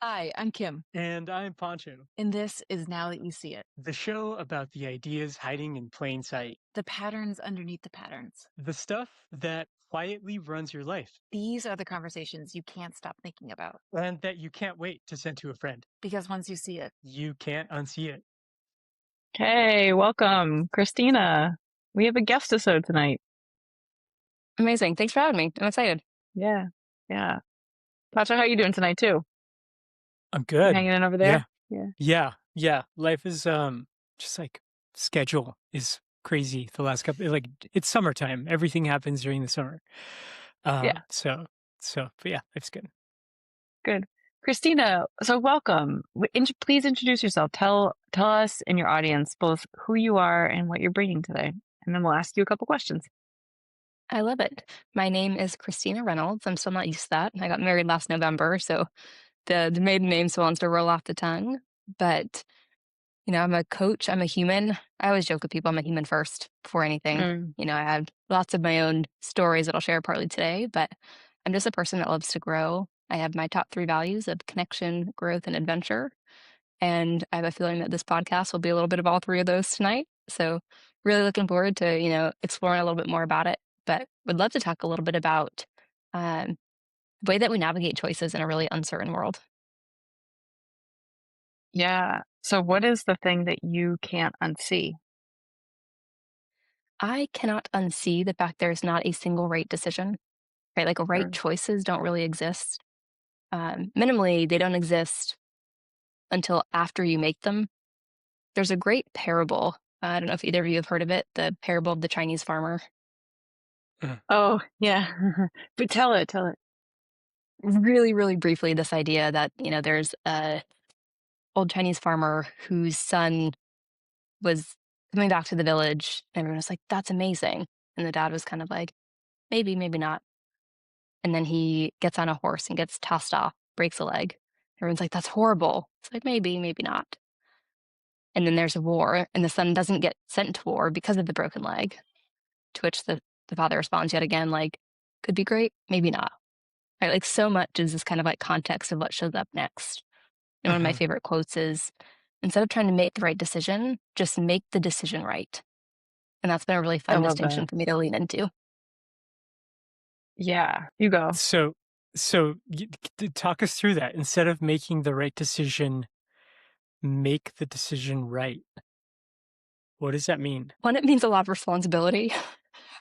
Hi, I'm Kim, And I'm Poncho, and this is Now That You See It, the show about the ideas hiding in plain sight, the patterns underneath the patterns. the stuff that quietly runs your life, These are the conversations you can't stop thinking about and that you can't wait to send to a friend. because once you see it, You can't unsee it. Hey, welcome, Christina. We have a guest episode tonight. Amazing. Thanks for having me. I'm excited. Yeah, yeah. Pacha, how you doing tonight too? I'm You good. hanging in over Yeah. there? Yeah. Yeah. Life is just like schedule is crazy the last couple like it's summertime. Everything happens during the summer. Yeah, But yeah, life's good. good. Christina, so welcome. Please introduce yourself. Tell us and your audience both who you are and what you're bringing today, and then we'll ask you a couple questions. I love it. My name is Christina Reynolds. I'm still not used to that. I got married last November, so the maiden name still wants to roll off the tongue. But, I'm a coach. I'm a human. I always joke with people I'm a human first before anything. Mm. I have lots of my own stories that I'll share partly today, but I'm just a person that loves to grow. I have my top 3 values of connection, growth, and adventure. And I have a feeling that this podcast will be a little bit of all 3 of those tonight. So really looking forward to, exploring a little bit more about it. But would love to talk a little bit about um, the way that we navigate choices in a really uncertain world. Yeah. So, what is the thing that you can't unsee? I cannot unsee the fact there's not a single right decision, right? Like right Or- choices don't really exist. Minimally, they don't exist until after you make them. There's a great parable. I don't know if either of you have heard of it, the parable of the Chinese farmer. Mm. Oh, yeah. But tell it. Really, really briefly, this idea that, there's a old Chinese farmer whose son was coming back to the village, and everyone was like, "That's amazing." And the dad was kind of like, "Maybe, maybe not." And then he gets on a horse and gets tossed off, breaks a leg. Everyone's like, "That's horrible." It's like, "Maybe, maybe not." And then there's a war, and the son doesn't get sent to war because of the broken leg, to which the father responds yet again, like, "Could be great, maybe not." Right? Like, so much is this kind of like context of what shows up next. And one of my Mhm. favorite quotes is, "Instead of trying to make the right decision, just make the decision right." And that's been a really I fun love distinction that. for me to lean into. Yeah, you go. So talk us through that. Instead of making the right decision, make the decision right. What does that mean? One, it means a lot of responsibility,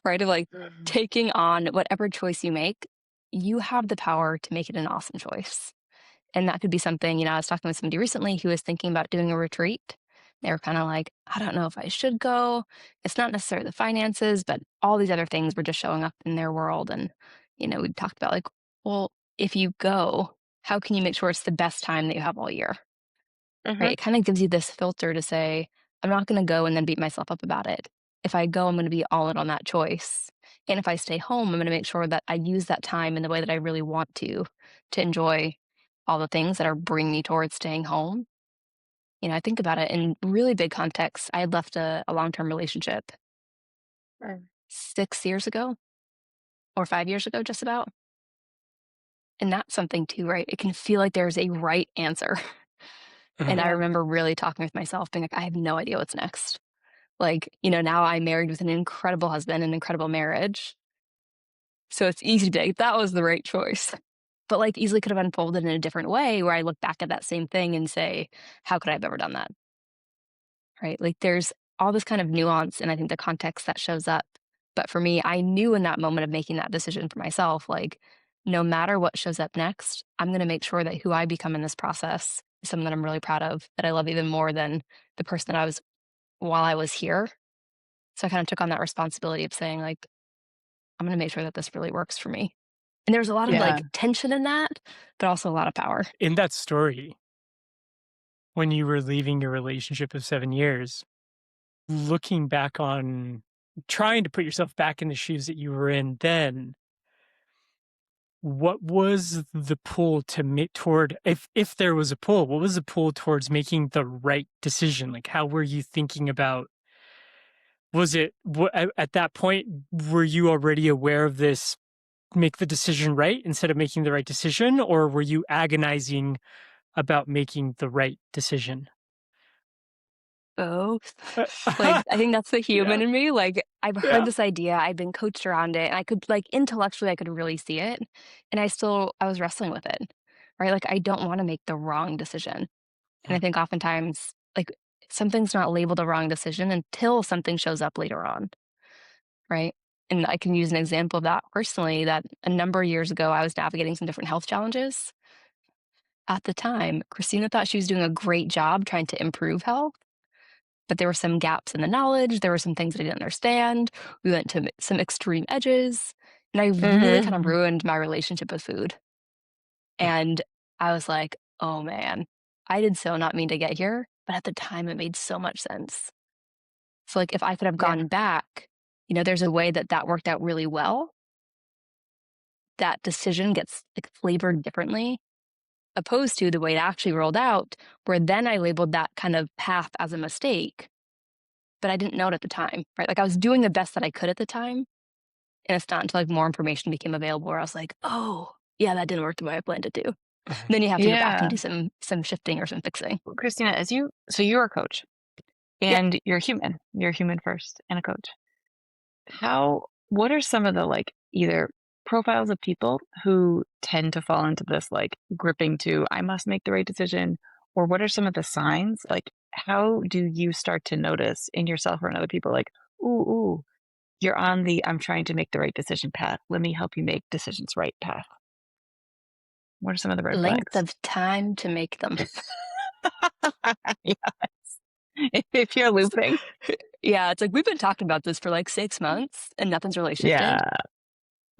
right? Of like Mhm. taking on whatever choice you make, you have the power to make it an awesome choice. And that could be something, I was talking with somebody recently who was thinking about doing a retreat. They were kind of like, I don't know if I should go. It's not necessarily the finances, but all these other things were just showing up in their world. And, we talked about like, well, if you go, how can you make sure it's the best time that you have all year? Right? Mhm. It kind of gives you this filter to say, I'm not going to go and then beat myself up about it. If I go, I'm going to be all in on that choice. And if I stay home, I'm going to make sure that I use that time in the way that I really want to enjoy all the things that are bringing me towards staying home. I think about it in really big context. I had left a long term relationship Mm. 6 years ago or 5 years ago, just about. And that's something too, right? It can feel like there's a right answer. And Mhm. I Yeah. remember really talking with myself, being like, I have no idea what's next. Like, now I'm married with an incredible husband, an incredible marriage. So it's easy to be like, that was the right choice. But like easily could have unfolded in a different way where I look back at that same thing and say, how could I have ever done that? Right? Like there's all this kind of nuance and I think the context that shows up. But for me, I knew in that moment of making that decision for myself, like no matter what shows up next, I'm going to make sure that who I become in this process is someone that I'm really proud of, that I love even more than the person that I was while I was here. So I kind of took on that responsibility of saying, like, I'm going to make sure that this really works for me. And there's a lot of Yeah. like tension in that, but also a lot of power. In that story, when you were leaving your relationship of 7 years, looking back on trying to put yourself back in the shoes that you were in then, what was the pull to make toward if there was a pull, what was the pull towards making the right decision? Like, how were you thinking about was it at that point, were you already aware of this make the decision right instead of making the right decision? Or were you agonizing about making the right decision? Both. Like, I think that's the human Yeah. in me. Like, I've heard Yeah. this idea, I've been coached around it, and I could, like, intellectually, I could really see it. And I was wrestling with it, right? Like, I don't want to make the wrong decision. And I think oftentimes, like, something's not labeled a wrong decision until something shows up later on, right? And I can use an example of that personally that a number of years ago, I was navigating some different health challenges. At the time, Christina thought she was doing a great job trying to improve health, but there were some gaps in the knowledge. There were some things that I didn't understand. We went to some extreme edges, and I really kind of ruined my relationship with food. And I was like, oh man, I did so not mean to get here. But at the time, it made so much sense. So, like, if I could have Yeah. gone back, there's a way that that worked out really well. That decision gets like flavored differently, opposed to the way it actually rolled out, where then I labeled that kind of path as a mistake, but I didn't know it at the time, right? Like I was doing the best that I could at the time. And it's not until like more information became available where I was like, oh, yeah, that didn't work the way I planned it to. Then you have to go back and Yeah. do some shifting or some fixing. Christina, so you're a coach Yeah. and you're human. You're human first and a coach. What are some of the like either profiles of people who tend to fall into this like gripping to I must make the right decision, or what are some of the signs? Like how do you start to notice in yourself or in other people like, ooh, you're on the I'm trying to make the right decision path. Let me help you make decisions right path. What are some of the red Length flags? of time to make them. Yes. If you're looping. Yeah, it's like we've been talking about this for like 6 months and nothing's really shifted, Yeah.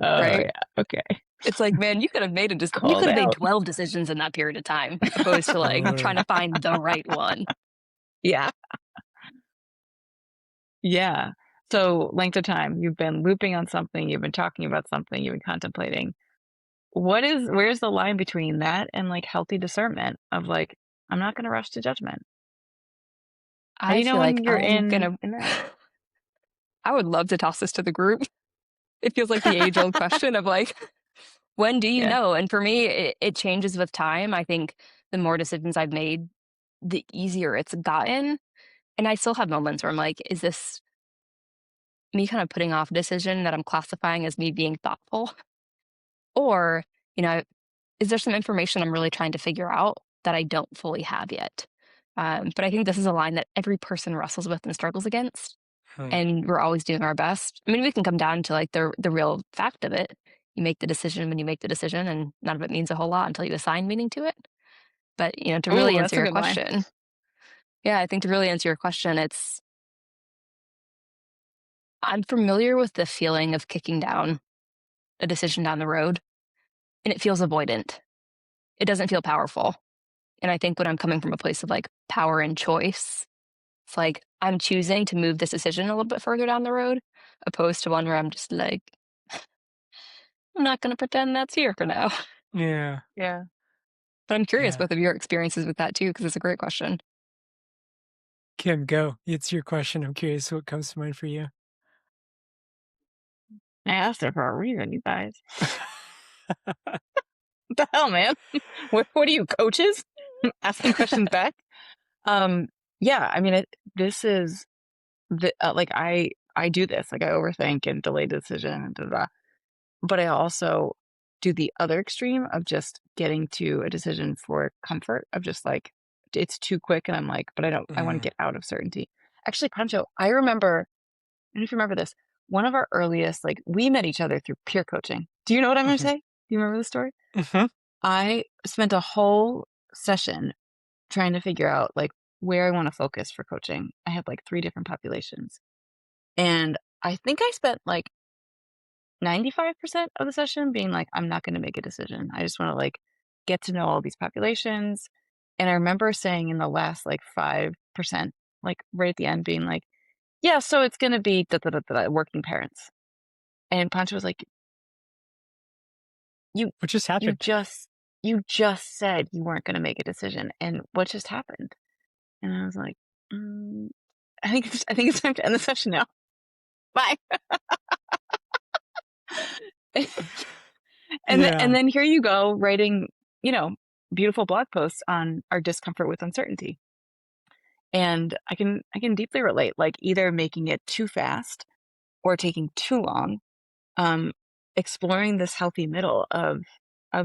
Oh right? yeah. Okay. It's like, man, you could have made you Called could have made out. 12 decisions in that period of time, opposed to like trying to find the right one. Yeah. Yeah. So length of time, you've been looping on something, you've been talking about something, you've been contemplating. Where's the line between that and like healthy discernment of like, I'm not going to rush to judgment? How do I you know feel like when you're in that? I would love to toss this to the group. It feels like the age old question of like, when do you Yeah. know? And for me, it changes with time. I think the more decisions I've made, the easier it's gotten. And I still have moments where I'm like, is this me kind of putting off a decision that I'm classifying as me being thoughtful? Or, you know, is there some information I'm really trying to figure out that I don't fully have yet? But I think this is a line that every person wrestles with and struggles against. And we're always doing our best. I mean, we can come down to like the real fact of it. You make the decision when you make the decision, and none of it means a whole lot until you assign meaning to it. But to really Ooh, answer that's a your good line. question, yeah, I think to really answer your question, I'm familiar with the feeling of kicking down a decision down the road, and it feels avoidant. It doesn't feel powerful. And I think when I'm coming from a place of like power and choice, it's like I'm choosing to move this decision a little bit further down the road, opposed to one where I'm just like, I'm not going to pretend that's here for now. Yeah. Yeah. But I'm curious Yeah. both of your experiences with that too, because it's a great question. Kim, go. It's your question. I'm curious what comes to mind for you. I asked her for a reason, you guys. What the hell, man? What are you, coaches? Asking questions back? Yeah, I mean, this is like I do this, like I overthink and delay decision and da, da, da. But I also do the other extreme of just getting to a decision for comfort of just like it's too quick and I'm like, but I want to get out of certainty. Actually, Pancho, I remember, I don't know if you remember this, one of our earliest, like we met each other through peer coaching. Do you know what I'm going to say? Do you remember the story? I spent a whole session trying to figure out like where I want to focus for coaching. I had like 3 different populations. And I think I spent like 95% of the session being like, I'm not going to make a decision. I just want to like get to know all these populations. And I remember saying in the last like 5%, like right at the end being like, yeah, so it's going to be working parents. And Pancho was like, What just happened? you just said you weren't going to make a decision. And what just happened? And I was like, I think it's time to end the session now. Bye. And then here you go writing, beautiful blog posts on our discomfort with uncertainty. And I can deeply relate, like either making it too fast or taking too long, exploring this healthy middle of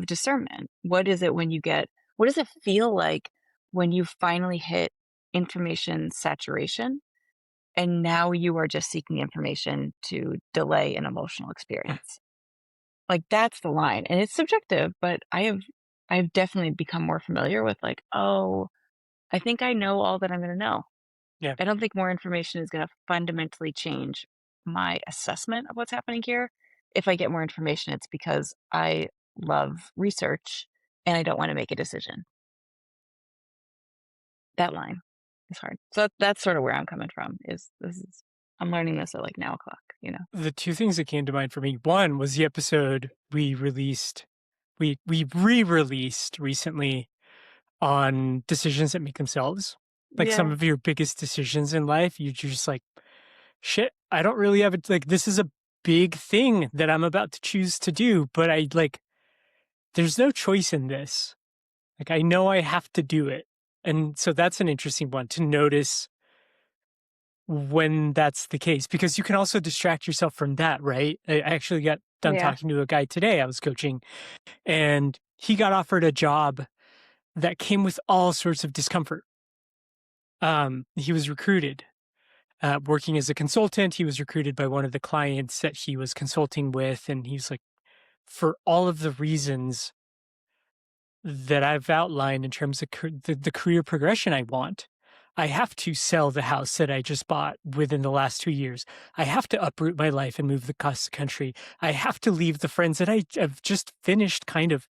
discernment. What is it when you get, what does it feel like when you finally hit information saturation and now you are just seeking information to delay an emotional experience? Like that's the line. And it's subjective, but I've definitely become more familiar with like, oh, I think I know all that I'm going to know. Yeah. I don't think more information is going to fundamentally change my assessment of what's happening here. If I get more information, it's because I love research and I don't want to make a decision. That line is hard. So that's sort of where I'm coming from. I'm learning this at like now o'clock, you know. The two things that came to mind for me, one was the episode we re-released recently on decisions that make themselves. Like some of your biggest decisions in life, you're just like, shit, I don't really have it. Like, this is a big thing that I'm about to choose to do, but there's no choice in this. Like, I know I have to do it. And so that's an interesting one to notice when that's the case, because you can also distract yourself from that, right? I actually got done talking to a guy today I was coaching, and he got offered a job that came with all sorts of discomfort. He was recruited, working as a consultant. He was recruited by one of the clients that he was consulting with. And he was like, for all of the reasons that I've outlined in terms of the career progression I want, I have to sell the house that I just bought within the last 2 years. I have to uproot my life and move across the country. I have to leave the friends that I have just finished kind of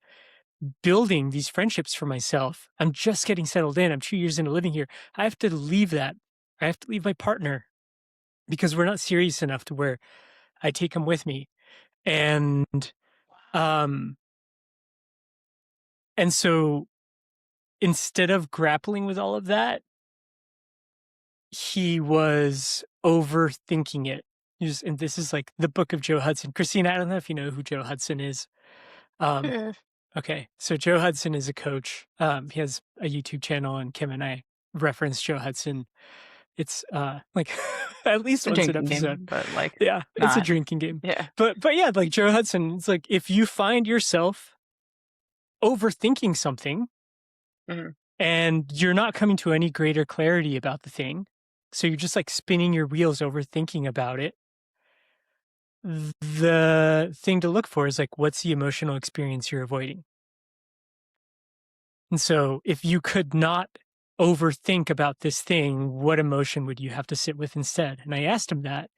building these friendships for myself. I'm just getting settled in. I'm 2 years into living here. I have to leave that. I have to leave my partner because we're not serious enough to where I take him with me. And so instead of grappling with all of that, he was overthinking it. And this is like the book of Joe Hudson. Christina, I don't know if you know who Joe Hudson is. Okay, so Joe Hudson is a coach. He has a YouTube channel, and Kim and I reference Joe Hudson. It's like at least once an episode, but like it's a drinking game. Yeah, but yeah, like Joe Hudson, it's like if you find yourself overthinking something, and you're not coming to any greater clarity about the thing, so you're just like spinning your wheels overthinking about it. The thing to look for is like, what's the emotional experience you're avoiding? And so if you could not overthink about this thing, what emotion would you have to sit with instead? And I asked him that.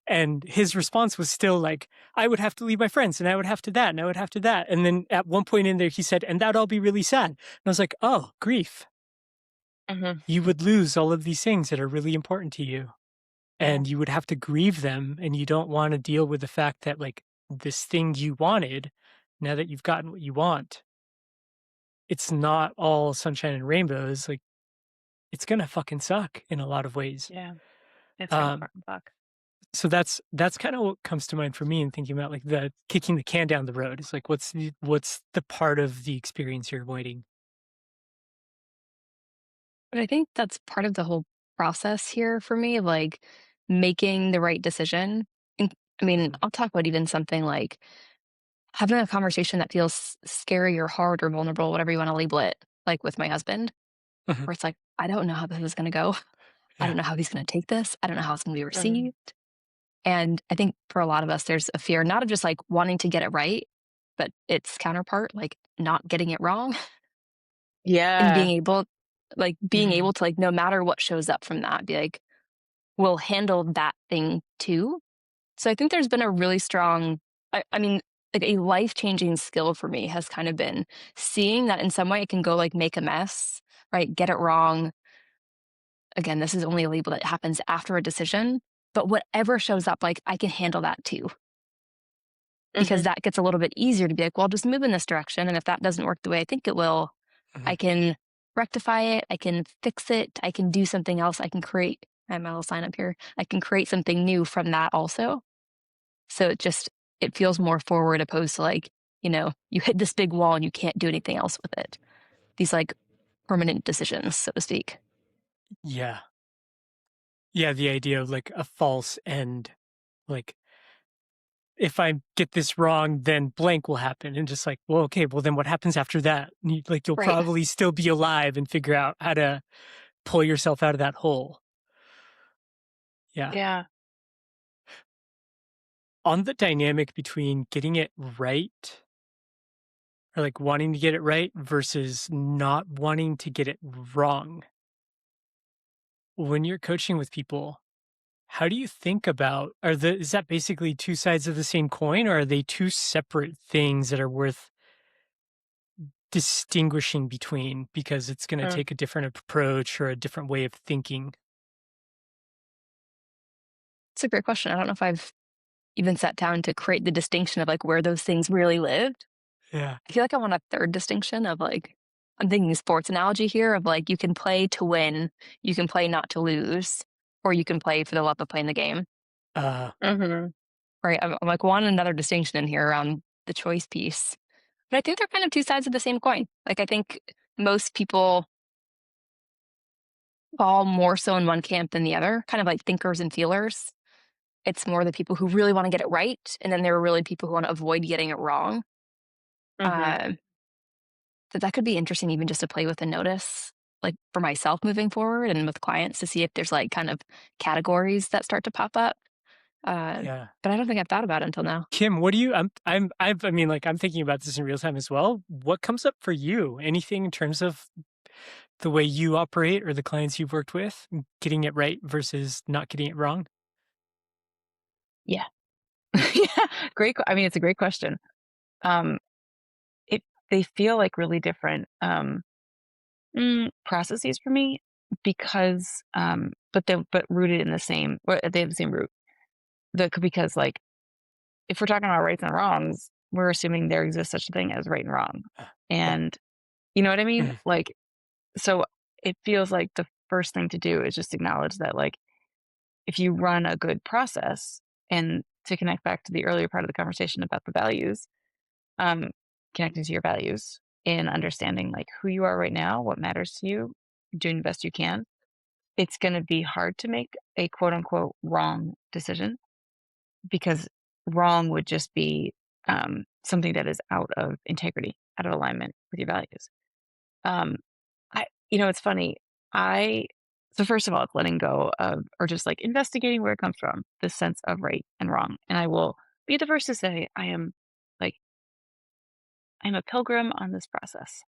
And his response was still like, I would have to leave my friends, and I would have to that, and I would have to that. And then at one point in there, he said, and that'd all be really sad. And I was like, oh, grief. You would lose all of these things that are really important to you. And you would have to grieve them, and you don't want to deal with the fact that like this thing you wanted, now that you've gotten what you want, it's not all sunshine and rainbows. Like it's gonna fucking suck in a lot of ways. Yeah, it's gonna fucking suck. So that's kind of what comes to mind for me in thinking about like the kicking the can down the road. It's like what's the part of the experience you're avoiding? But I think that's part of the whole process here for me of like making the right decision. And I mean, I'll talk about even something like having a conversation that feels scary or hard or vulnerable, whatever you want to label it, like with my husband, where it's like, I don't know how this is going to go. I don't know how he's going to take this. I don't know how it's going to be received. And I think for a lot of us, there's a fear, not of just like wanting to get it right, but its counterpart, like not getting it wrong. And being able to like, no matter what shows up from that, be like, we'll handle that thing too. So I think there's been a really strong, I mean, like a life-changing skill for me has kind of been seeing that in some way it can go like make a mess, right? Get it wrong. Again, this is only a label that happens after a decision, but whatever shows up, like I can handle that too. Because that gets a little bit easier to be like, well, I'll just move in this direction. And if that doesn't work the way I think it will, I can rectify it. I can fix it. I can do something else. I can create, I have my little sign up here. I can create something new from that also. So it feels more forward opposed to like, you hit this big wall and you can't do anything else with it. these like permanent decisions, so to speak. Yeah. Yeah, the idea of like a false end, like if I get this wrong, then blank will happen. And just like, well, okay, well then what happens after that? And you'll Right. probably still be alive and figure out how to pull yourself out of that hole. Yeah. Yeah. On the dynamic between getting it right or like wanting to get it right versus not wanting to get it wrong. When you're coaching with people, how do you think about is that basically two sides of the same coin, or are they two separate things that are worth distinguishing between because it's going to Mm. take a different approach or a different way of thinking? It's a great question. I don't know if I've even sat down to create the distinction of like where those things really lived. Yeah. I feel like I want a third distinction of like, I'm thinking sports analogy here of like, you can play to win, you can play not to lose, or you can play for the love of playing the game. Mm-hmm. Right. I'm like, want another distinction in here around the choice piece. But I think they're kind of two sides of the same coin. Like, I think most people fall more so in one camp than the other, kind of like thinkers and feelers. It's more the people who really want to get it right. And then there are really people who want to avoid getting it wrong. Mm-hmm. That could be interesting even just to play with and notice, like for myself moving forward and with clients to see if there's like kind of categories that start to pop up. Yeah. But I don't think I've thought about it until now. Kim, what do you, I mean, like, I'm thinking about this in real time as well. What comes up for you? Anything in terms of the way you operate or the clients you've worked with, getting it right versus not getting it wrong? Yeah. Yeah. Great. I mean, it's a great question. They feel like really different processes for me because, but rooted in the same, or they have the same root. Because like, if we're talking about rights and wrongs, we're assuming there exists such a thing as right and wrong. Yeah. And you know what I mean? Mhm. Like, so it feels like the first thing to do is just acknowledge that, like, if you run a good process, and to connect back to the earlier part of the conversation about the values, um, connecting to your values and understanding like who you are right now, what matters to you, doing the best you can, it's going to be hard to make a quote unquote wrong decision, because wrong would just be something that is out of integrity, out of alignment with your values. It's funny. So first of all, it's letting go of, or just like investigating where it comes from, this sense of right and wrong. And I will be the first to say, I'm a pilgrim on this process.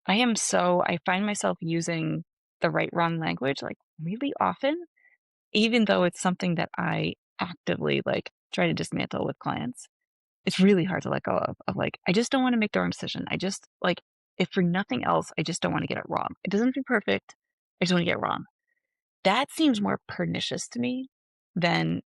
I find myself using the right wrong language like really often, even though it's something that I actively like try to dismantle with clients. It's really hard to let go of like, I just don't want to make the wrong decision. I just like, if for nothing else, I just don't want to get it wrong. It doesn't have to be perfect. I just want to get it wrong. That seems more pernicious to me than,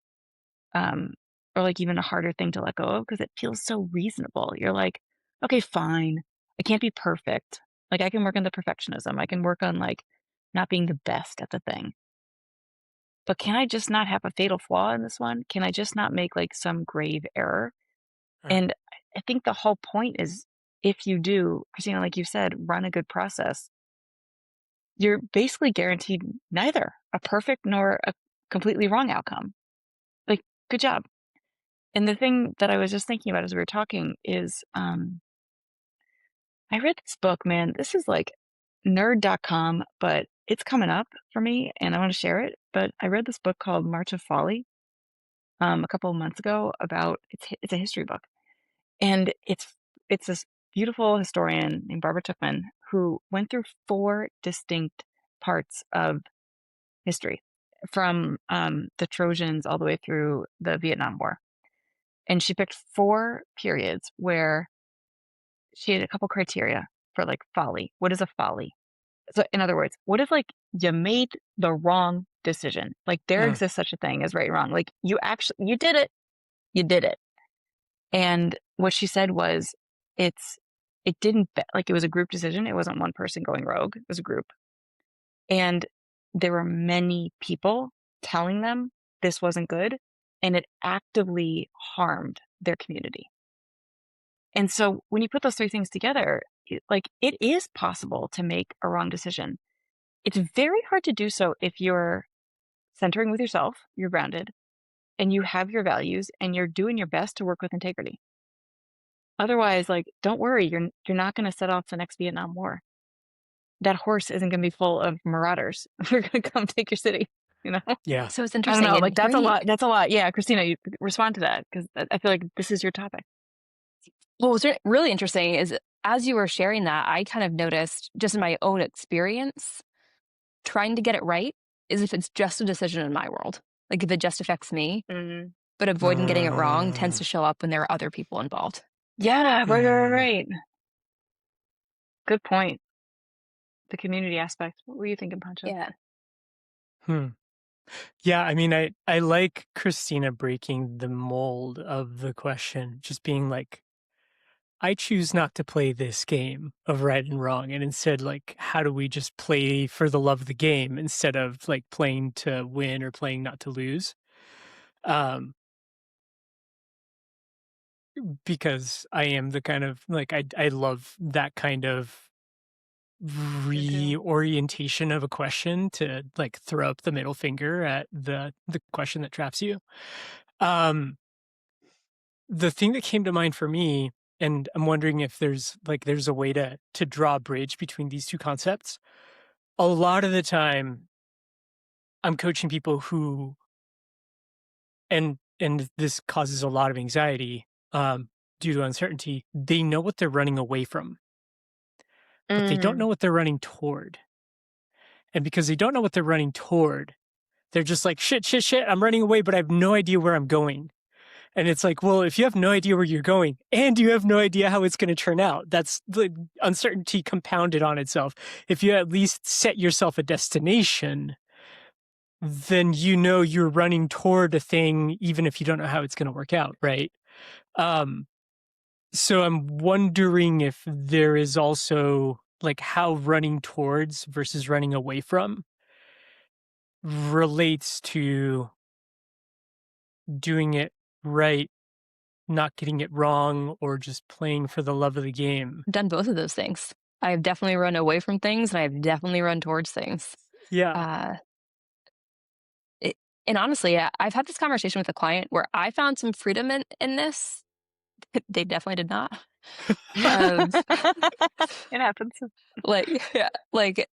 um, or like even a harder thing to let go of, because it feels so reasonable. You're like, okay, fine. I can't be perfect. Like I can work on the perfectionism. I can work on like not being the best at the thing. But can I just not have a fatal flaw in this one? Can I just not make like some grave error? Right. And I think the whole point is, if you do, Christina, like you said, run a good process, you're basically guaranteed neither a perfect nor a completely wrong outcome. Like, good job. And the thing that I was just thinking about as we were talking is, I read this book, man. This is like nerd.com, but it's coming up for me and I want to share it. But I read this book called March of Folly a couple of months ago about, it's a history book. And it's this beautiful historian named Barbara Tuchman who went through 4 distinct parts of history, from the Trojans all the way through the Vietnam War. And she picked 4 periods where she had a couple criteria for like folly. What is a folly? So in other words, what if like you made the wrong decision? Like there Mm. exists such a thing as right and wrong. Like you did it. You did it. And what she said was, it didn't, like it was a group decision. It wasn't one person going rogue. It was a group. And there were many people telling them this wasn't good, and it actively harmed their community. And so when you put those 3 things together, like, it is possible to make a wrong decision. It's very hard to do so if you're centering with yourself, you're grounded, and you have your values, and you're doing your best to work with integrity. Otherwise, like, don't worry, you're not going to set off the next Vietnam War. That horse isn't going to be full of marauders who are going to come take your city. You know, Yeah. So it's I don't interesting. know. And Like, that's a hearing- lot. That's a lot. Yeah, Christina, you respond to that because I feel like this is your topic. What was really interesting is as you were sharing that, I kind of noticed just in my own experience, trying to get it right is if it's just a decision in my world. Like if it just affects me, but avoiding getting it wrong tends to show up when there are other people involved. Yeah, right. Good point. The community aspect. What were you thinking, Pancho? Yeah. Yeah, I mean, I like Christina breaking the mold of the question, just being like, I choose not to play this game of right and wrong, and instead, like, how do we just play for the love of the game instead of like playing to win or playing not to lose? Because I am the kind of like I love that kind of reorientation of a question to like throw up the middle finger at the question that traps you. The thing that came to mind for me, and I'm wondering if there's a way to draw a bridge between these two concepts. A lot of the time I'm coaching people who and this causes a lot of anxiety due to uncertainty. They know what they're running away from, but they don't know what they're running toward. And because they don't know what they're running toward, they're just like, shit, I'm running away, but I have no idea where I'm going. And it's like, well, if you have no idea where you're going and you have no idea how it's going to turn out, that's the uncertainty compounded on itself. If you at least set yourself a destination, then you know you're running toward a thing, even if you don't know how it's going to work out, right? So I'm wondering if there is also like how running towards versus running away from relates to doing it right, not getting it wrong, or just playing for the love of the game. I've done both of those things. I've definitely run away from things and I've definitely run towards things. Yeah. And honestly, I've had this conversation with a client where I found some freedom in this. They definitely did not. It happens. Like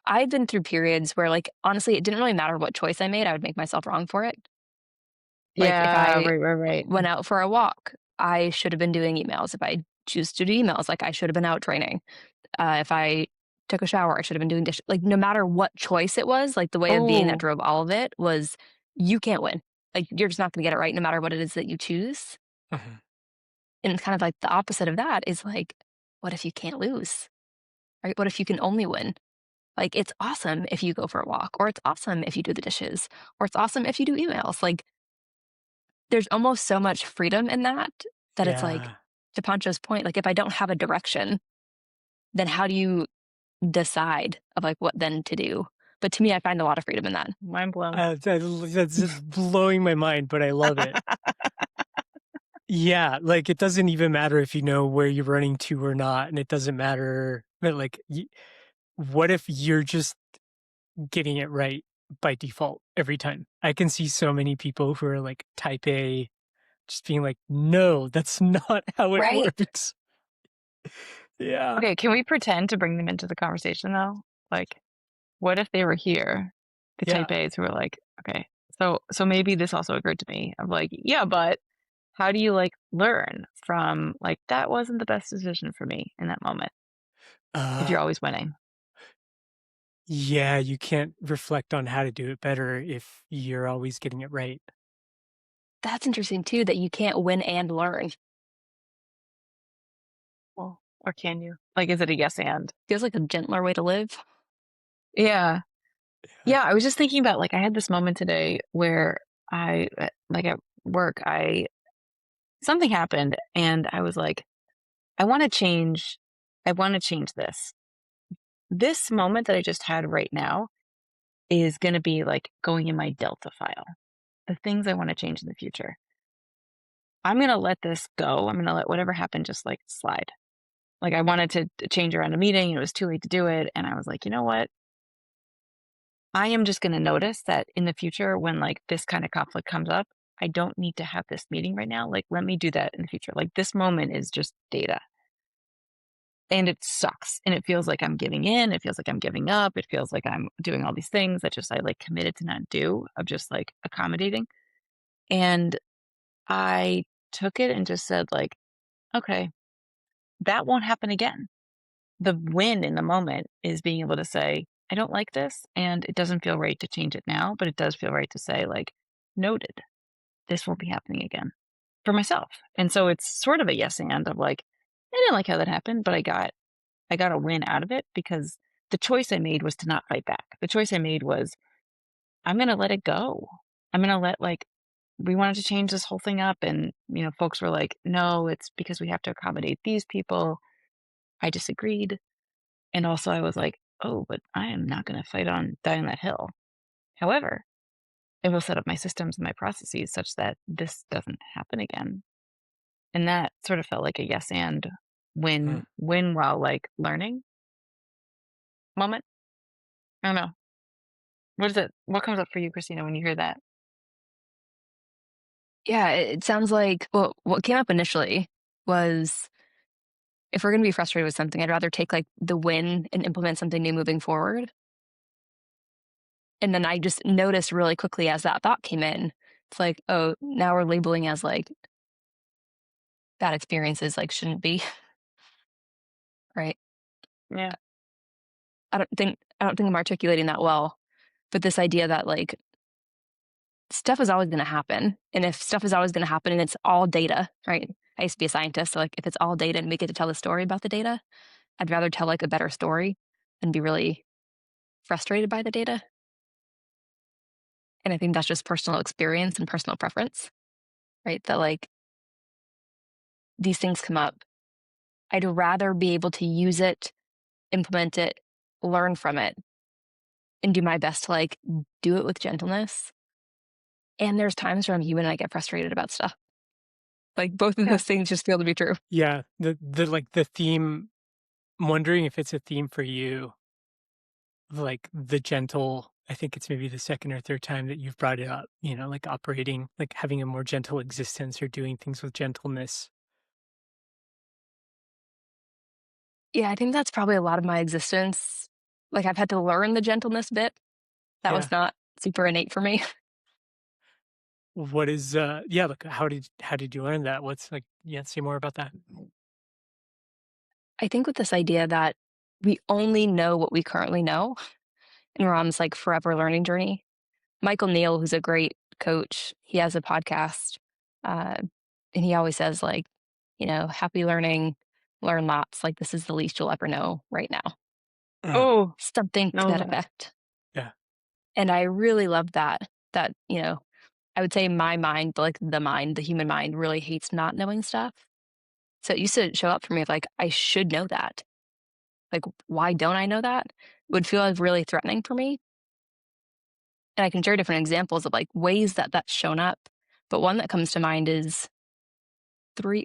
I've been through periods where, like, honestly, it didn't really matter what choice I made. I would make myself wrong for it. Like, if I right. went out for a walk, I should have been doing emails. If I choose to do emails, like, I should have been out training. If I took a shower, I should have been doing dishes. Like, no matter what choice it was, like, the way of being that drove all of it was you can't win. Like, you're just not going to get it right no matter what it is that you choose. Mm-hmm. And kind of like the opposite of that is like, what if you can't lose? Right? What if you can only win? Like, it's awesome if you go for a walk, or it's awesome if you do the dishes, or it's awesome if you do emails. Like, there's almost so much freedom in that it's like, to Pancho's point, like, if I don't have a direction, then how do you decide of like what then to do? But to me, I find a lot of freedom in that. Mind blown. That's just blowing my mind, but I love it. Yeah, like it doesn't even matter if you know where you're running to or not, and it doesn't matter. But like, what if you're just getting it right by default every time? I can see so many people who are like type A, just being like, no, that's not how it works. Yeah. Okay, can we pretend to bring them into the conversation though? Like, what if they were here, the type A's who were like, okay, so maybe this also occurred to me. I'm like, yeah, but how do you like learn from like that wasn't the best decision for me in that moment if you're always winning? Yeah, you can't reflect on how to do it better if you're always getting it right. That's interesting too, that you can't win and learn. Well, or can you? Like, is it a yes and? Feels like a gentler way to live. Yeah. Yeah, I was just thinking about like I had this moment today where I like at work, something happened and I was like, I want to change this. This moment that I just had right now is going to be like going in my Delta file. The things I want to change in the future. I'm going to let this go. I'm going to let whatever happened just like slide. Like I wanted to change around a meeting and it was too late to do it. And I was like, you know what? I am just going to notice that in the future, when like this kind of conflict comes up, I don't need to have this meeting right now. Like, let me do that in the future. Like this moment is just data. And it sucks. And it feels like I'm giving in. It feels like I'm giving up. It feels like I'm doing all these things that just I like committed to not do, of just like accommodating. And I took it and just said, like, okay, that won't happen again. The win in the moment is being able to say, I don't like this and it doesn't feel right to change it now, but it does feel right to say, like, noted, this won't be happening again for myself. And so it's sort of a yes and of like, I didn't like how that happened, but I got a win out of it because the choice I made was to not fight back. The choice I made was I'm going to let it go. I'm going to let like, we wanted to change this whole thing up. And, you know, folks were like, no, it's because we have to accommodate these people. I disagreed. And also I was like, oh, but I am not going to die on that hill. However, I will set up my systems and my processes such that this doesn't happen again. And that sort of felt like a yes and win while like learning moment. I don't know. What comes up for you, Christina, when you hear that? Yeah, it sounds like, well, what came up initially was if we're going to be frustrated with something, I'd rather take like the win and implement something new moving forward. And then I just noticed really quickly as that thought came in, it's like, oh, now we're labeling as like bad experiences, like shouldn't be. Right. Yeah. I don't think I'm articulating that well, but this idea that like stuff is always going to happen. And if stuff is always going to happen and it's all data, right? I used to be a scientist. So like if it's all data and we get to tell the story about the data, I'd rather tell like a better story than be really frustrated by the data. And I think that's just personal experience and personal preference, right? That like these things come up. I'd rather be able to use it, implement it, learn from it, and do my best to like do it with gentleness. And there's times where I'm human and I get frustrated about stuff. Like both of those things just feel to be true. Yeah. The theme, I'm wondering if it's a theme for you, like the gentle, I think it's maybe the second or third time that you've brought it up, you know, like operating, like having a more gentle existence or doing things with gentleness. Yeah, I think that's probably a lot of my existence. Like I've had to learn the gentleness bit. That Yeah. was not super innate for me. What is yeah, like how did you learn that? What's like, yeah, say more about that. I think with this idea that we only know what we currently know, and we're on this like forever learning journey. Michael Neal, who's a great coach, he has a podcast, and he always says like, you know, happy learning, learn lots. Like this is the least you'll ever know right now. Oh, Something to no. that effect. Yeah. And I really love that. That you know, I would say my mind, but like the mind, the human mind, really hates not knowing stuff. So it used to show up for me of like I should know that. Like, why don't I know that? Would feel like really threatening for me. And I can share different examples of like ways that that's shown up. But one that comes to mind is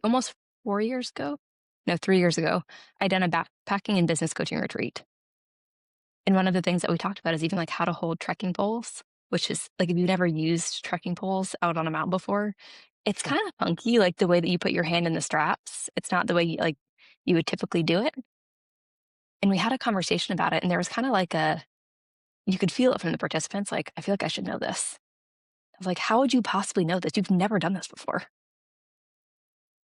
almost 4 years ago. No, 3 years ago, I done a backpacking and business coaching retreat. And one of the things that we talked about is even like how to hold trekking poles, which is like if you've never used trekking poles out on a mountain before, it's kind of funky, like the way that you put your hand in the straps. It's not the way you would typically do it. And we had a conversation about it, and there was kind of like you could feel it from the participants, like, I feel like I should know this. I was like, how would you possibly know this? You've never done this before.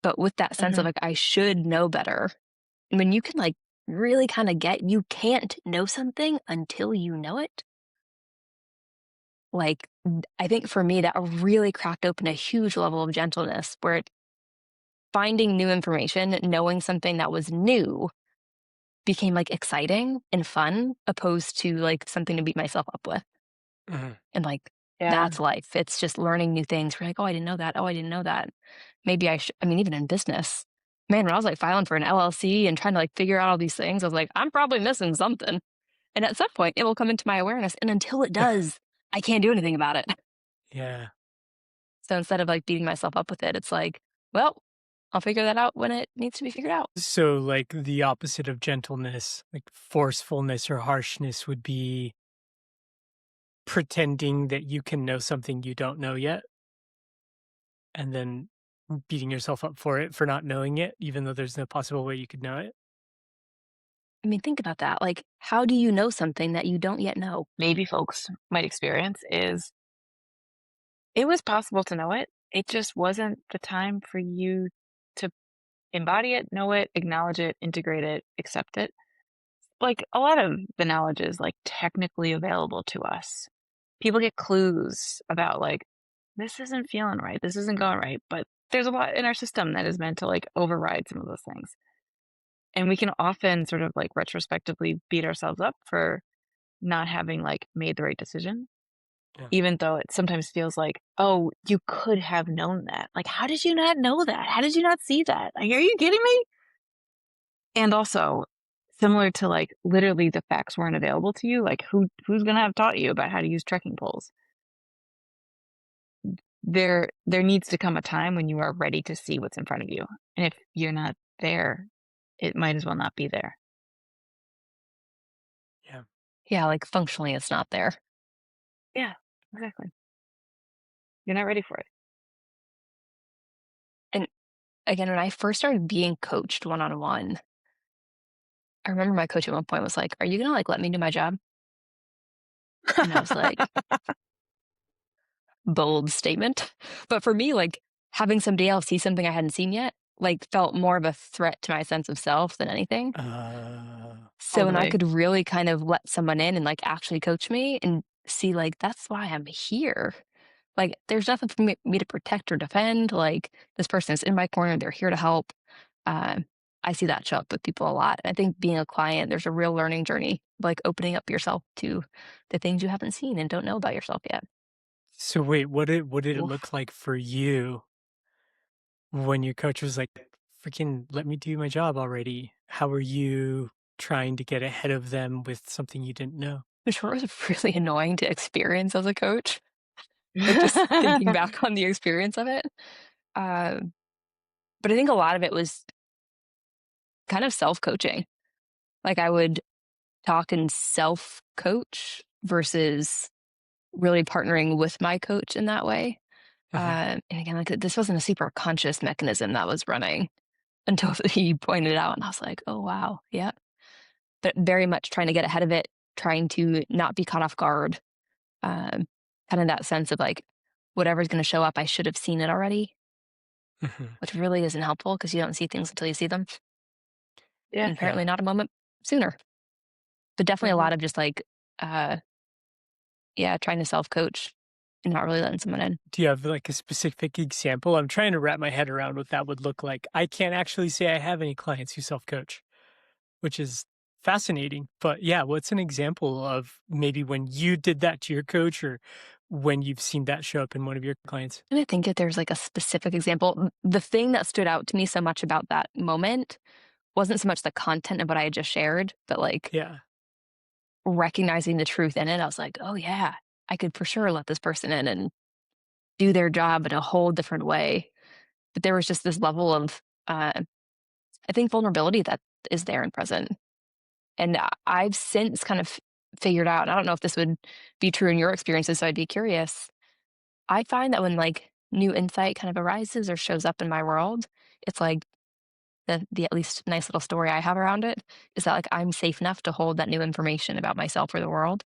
But with that sense of like, I should know better. And when you can like really kind of you can't know something until you know it. Like, I think for me, that really cracked open a huge level of gentleness where finding new information, knowing something that was new became like exciting and fun opposed to like something to beat myself up with. And like, that's life. It's just learning new things. We're like, oh, I didn't know that. Oh, I didn't know that. Maybe I should. I mean, even in business, man, when I was like filing for an LLC and trying to like figure out all these things, I was like, I'm probably missing something. And at some point, it will come into my awareness. And until it does, I can't do anything about it. Yeah. So instead of like beating myself up with it, it's like, well, I'll figure that out when it needs to be figured out. So, like, the opposite of gentleness, like forcefulness or harshness would be pretending that you can know something you don't know yet, and then beating yourself up for it for not knowing it, even though there's no possible way you could know it. I mean, think about that. Like, how do you know something that you don't yet know? Maybe folks might experience is it was possible to know it. It just wasn't the time for you to embody it, know it, acknowledge it, integrate it, accept it. Like a lot of the knowledge is like technically available to us. People get clues about like, this isn't feeling right, this isn't going right, but there's a lot in our system that is meant to like override some of those things. And we can often sort of like retrospectively beat ourselves up for not having like made the right decision, Yeah. even though it sometimes feels like, oh, you could have known that. Like, how did you not know that? How did you not see that? Like, are you kidding me? And also, similar to like literally the facts weren't available to you, like who's gonna have taught you about how to use trekking poles? There needs to come a time when you are ready to see what's in front of you. And if you're not there, it might as well not be there. Yeah. Yeah, like functionally, it's not there. Yeah, exactly. You're not ready for it. And again, when I first started being coached one on one, I remember my coach at one point was like, "Are you gonna like let me do my job?" And I was like, bold statement. But for me, like having somebody else see something I hadn't seen yet, like felt more of a threat to my sense of self than anything. So when I Totally. could really kind of let someone in and like actually coach me and see like that's why I'm here. Like there's nothing for me to protect or defend. Like this person is in my corner, they're here to help. Um, I see that show up with people a lot. I think being a client, there's a real learning journey, like opening up yourself to the things you haven't seen and don't know about yourself yet. So wait, what did it Oof. look like for you when your coach was like, "Freaking let me do my job already"? How were you trying to get ahead of them with something you didn't know? Which was really annoying to experience as a coach. Like just thinking back on the experience of it. Um, but I think a lot of it was kind of self coaching. Like I would talk and self coach versus really partnering with my coach in that way. Uh-huh. And again, like this wasn't a super conscious mechanism that was running until he pointed it out. And I was like, oh, wow. Yeah. But very much trying to get ahead of it, trying to not be caught off guard. Um, kind of that sense of like, whatever's going to show up, I should have seen it already, Mhm. which really isn't helpful because you don't see things until you see them. Yeah. And Yeah. apparently not a moment sooner. But definitely a Mhm. lot of just like, uh, yeah, trying to self coach and not really letting someone in. Do you have like a specific example? I'm trying to wrap my head around what that would look like. I can't actually say I have any clients who self-coach, which is fascinating. But yeah, what's an example of maybe when you did that to your coach or when you've seen that show up in one of your clients? And I think if there's like a specific example, the thing that stood out to me so much about that moment wasn't so much the content of what I had just shared, but like Yeah. recognizing the truth in it. I was like, oh, yeah, I could for sure let this person in and do their job in a whole different way. But there was just this level of, I think, vulnerability that is there and present. And I've since kind of figured out, and I don't know if this would be true in your experiences, so I'd be curious. I find that when like new insight kind of arises or shows up in my world, it's like the at least nice little story I have around it is that like I'm safe enough to hold that new information about myself or the world.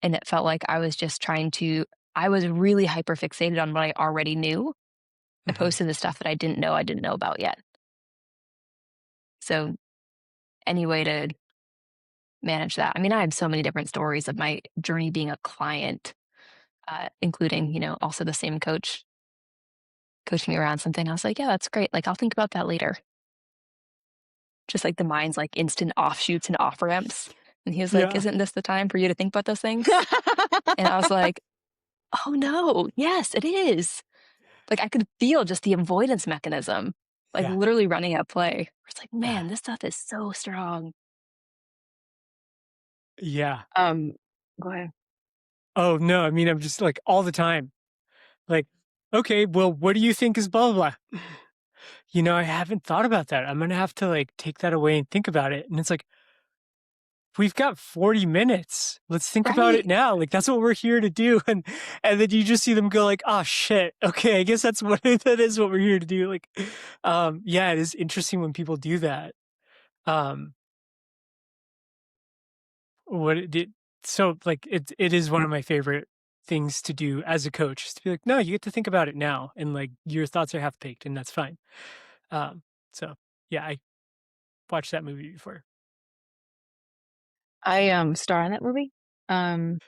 And it felt like I was just trying to I was really hyper fixated on what I already knew, Mhm. opposed to the stuff that I didn't know about yet. So any way to manage that. I mean, I have so many different stories of my journey being a client, including, also the same coach coaching me around something. I was like, yeah, that's great. Like, I'll think about that later. Just like the mind's like instant offshoots and off ramps. And he was like, Yeah. isn't this the time for you to think about those things? And I was like, oh no, yes, it is. Like, I could feel just the avoidance mechanism, like Yeah. literally running at play. It's like, Uh, man, this stuff is so strong. yeah. Um, Go ahead. Oh no, I mean I'm just like all the time. Like okay, well, what do you think is blah, blah, blah? I haven't thought about that. I'm going to have to like take that away and think about it. And it's like, we've got 40 minutes. Let's think about it Right. now. Like, that's what we're here to do. And then you just see them go like, oh shit. Okay. I guess that is what we're here to do. Like, yeah, it is interesting when people do that. What it did. So like, it is one of my favorite things to do as a coach is to be like, no, you get to think about it now. And like, your thoughts are half baked and that's fine. So yeah, I watched that movie before. I star in that movie.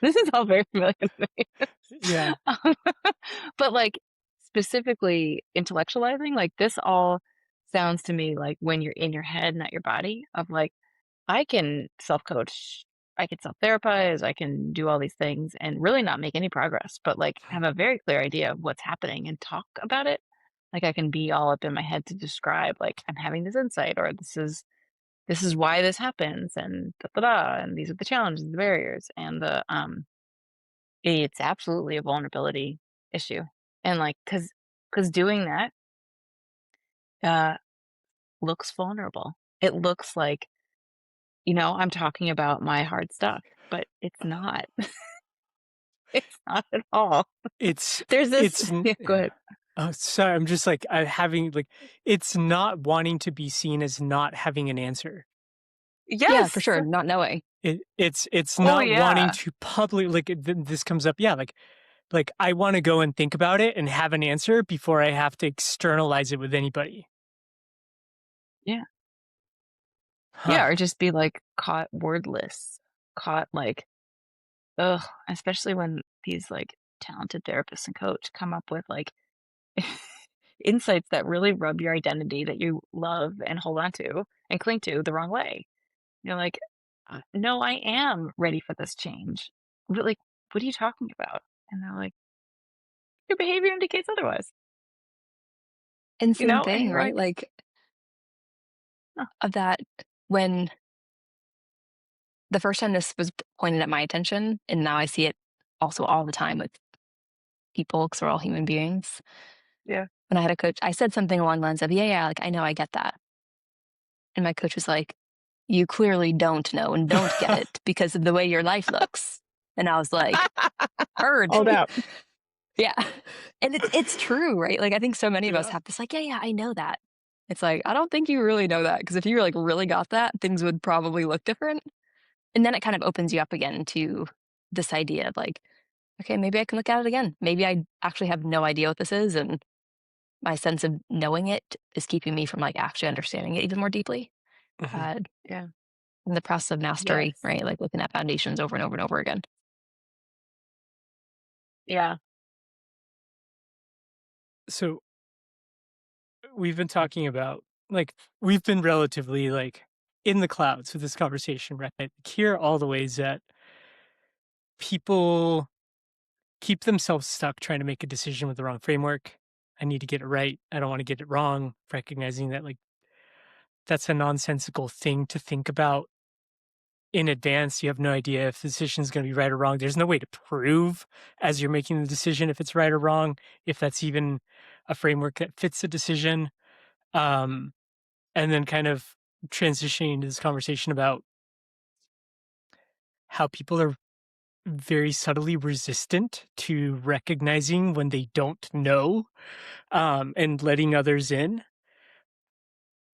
This is all very familiar to me. Yeah. But like specifically intellectualizing, like this all sounds to me like when you're in your head, not your body, of like, I can self-coach, I can self-therapize, I can do all these things and really not make any progress, but like have a very clear idea of what's happening and talk about it. Like I can be all up in my head to describe like I'm having this insight or this is why this happens and da da da and these are the challenges, the barriers, and it's absolutely a vulnerability issue. And like because doing that uh looks vulnerable. It looks like, I'm talking about my hard stuff, but it's not. It's not at all. It's There's this it's yeah, go ahead. oh, sorry. I'm just like I having like it's not wanting to be seen as not having an answer. Yeah, for Yes. sure. Not knowing. It's Oh not wanting yeah. to public like this comes up. Yeah, like I want to go and think about it and have an answer before I have to externalize it with anybody. Yeah. Yeah, Huh. or just be like caught wordless, caught like, ugh, especially when these like talented therapists and coach come up with like insights that really rub your identity that you love and hold on to and cling to the wrong way. You're like, no, I am ready for this change. But like, what are you talking about? And they're like, your behavior indicates otherwise, And same and thing, you're right? like, Like oh, of that when the first time this was pointed at my attention, and now I see it also all the time with people because we're all human beings. yeah. When I had a coach, I said something along the lines of, yeah, like I know, I get that. And my coach was like, you clearly don't know and don't get it because of the way your life looks. And I was like, heard. Hold out. Yeah. And it's true, right? Like I think so many of us Yeah. have this like, yeah, I know that. It's like, I don't think you really know that because if you like really got that, things would probably look different. And then it kind of opens you up again to this idea of like, okay, maybe I can look at it again. Maybe I actually have no idea what this is. And my sense of knowing it is keeping me from like actually understanding it even more deeply. Mhm. Uh, Yeah. in the process of mastery, Yes. right? Like looking at foundations over and over and over again. Yeah. So we've been talking about like we've been relatively like in the clouds with this conversation, right? Like, here are all the ways that people keep themselves stuck trying to make a decision with the wrong framework. I need to get it right. I don't want to get it wrong. Recognizing that like that's a nonsensical thing to think about in advance. You have no idea if the decision is going to be right or wrong. There's no way to prove as you're making the decision if it's right or wrong, if that's even a framework that fits the decision. Um, and then kind of transitioning into this conversation about how people are very subtly resistant to recognizing when they don't know, and letting others in.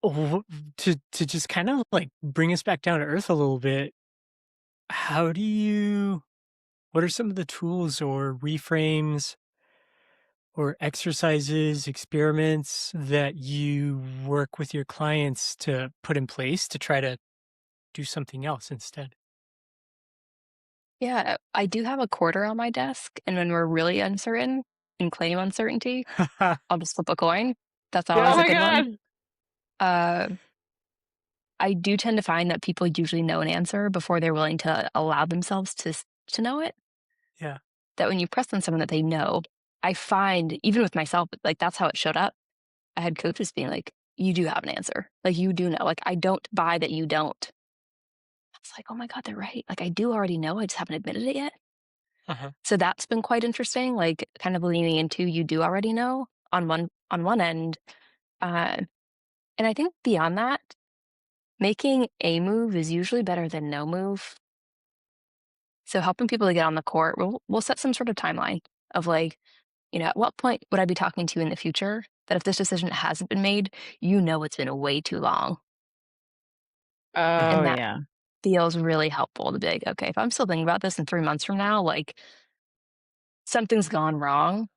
To just kind of like bring us back down to earth a little bit. How do you What are some of the tools or reframes or exercises, experiments that you work with your clients to put in place to try to do something else instead? Yeah, I do have a quarter on my desk, and when we're really uncertain and claim uncertainty, I'll just flip a coin. That's Oh always a my good one. God. Uh, I do tend to find that people usually know an answer before they're willing to allow themselves to know it. Yeah. That when you press on someone that they know, I find even with myself, like that's how it showed up. I had coaches being like, "You do have an answer. Like you do know. Like I don't buy that you don't." I was like, "Oh my God, they're right. Like I do already know. I just haven't admitted it yet." Uh-huh. So that's been quite interesting, like kind of leaning into you do already know on one end. Uh, and I think beyond that, making a move is usually better than no move. So helping people to get on the court, we'll set some sort of timeline of like, at what point would I be talking to you in the future that if this decision hasn't been made, it's been way too long. Mhm. Oh, And that yeah. feels really helpful to be like, okay, if I'm still thinking about this in 3 months from now, like something's gone wrong.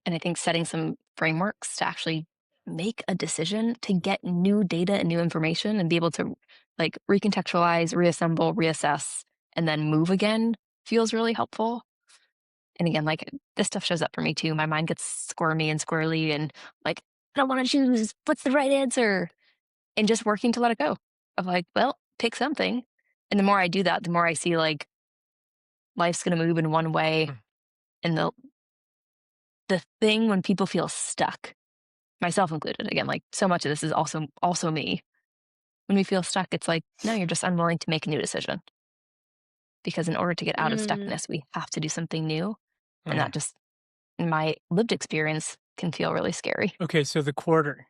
And I think setting some frameworks to actually make a decision to get new data and new information and be able to like recontextualize, reassemble, reassess, and then move again feels really helpful. And again, like this stuff shows up for me too. My mind gets squirmy and squirrely and like, I don't want to choose what's the right answer. And just working to let it go of like, well, pick something. And the more I do that, the more I see like life's going to move in one way. Mm. And the thing when people feel stuck, myself included, again, like so much of this is also me. When we feel stuck, it's like, no, you're just unwilling to make a new decision. Because in order to get out of Mm. stuckness, we have to do something new. And Mhm. that just, in my lived experience, can feel really scary. Okay, so the quarter.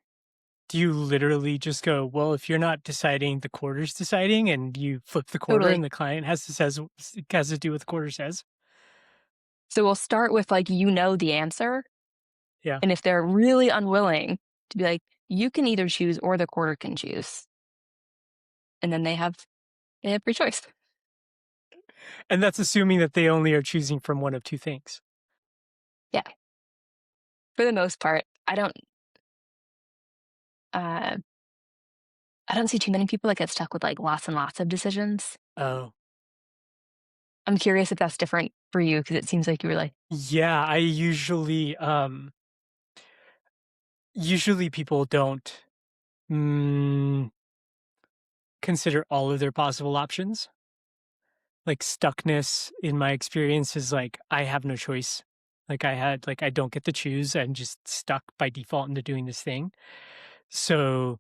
Do you literally just go, well, if you're not deciding, the quarter's deciding, and you flip the quarter and Totally. the client has to do what the quarter says? So we'll start with like, the answer. Yeah. And if they're really unwilling to be like, you can either choose or the quarter can choose. And then they have free choice. And that's assuming that they only are choosing from one of two things. Yeah. For the most part, uh, I don't see too many people that get stuck with like lots and lots of decisions. Oh. I'm curious if that's different for you because it seems like you were like, Yeah, I usually people don't mm, consider all of their possible options. Like stuckness in my experience is like I have no choice. I don't get to choose. I'm just stuck by default into doing this thing. So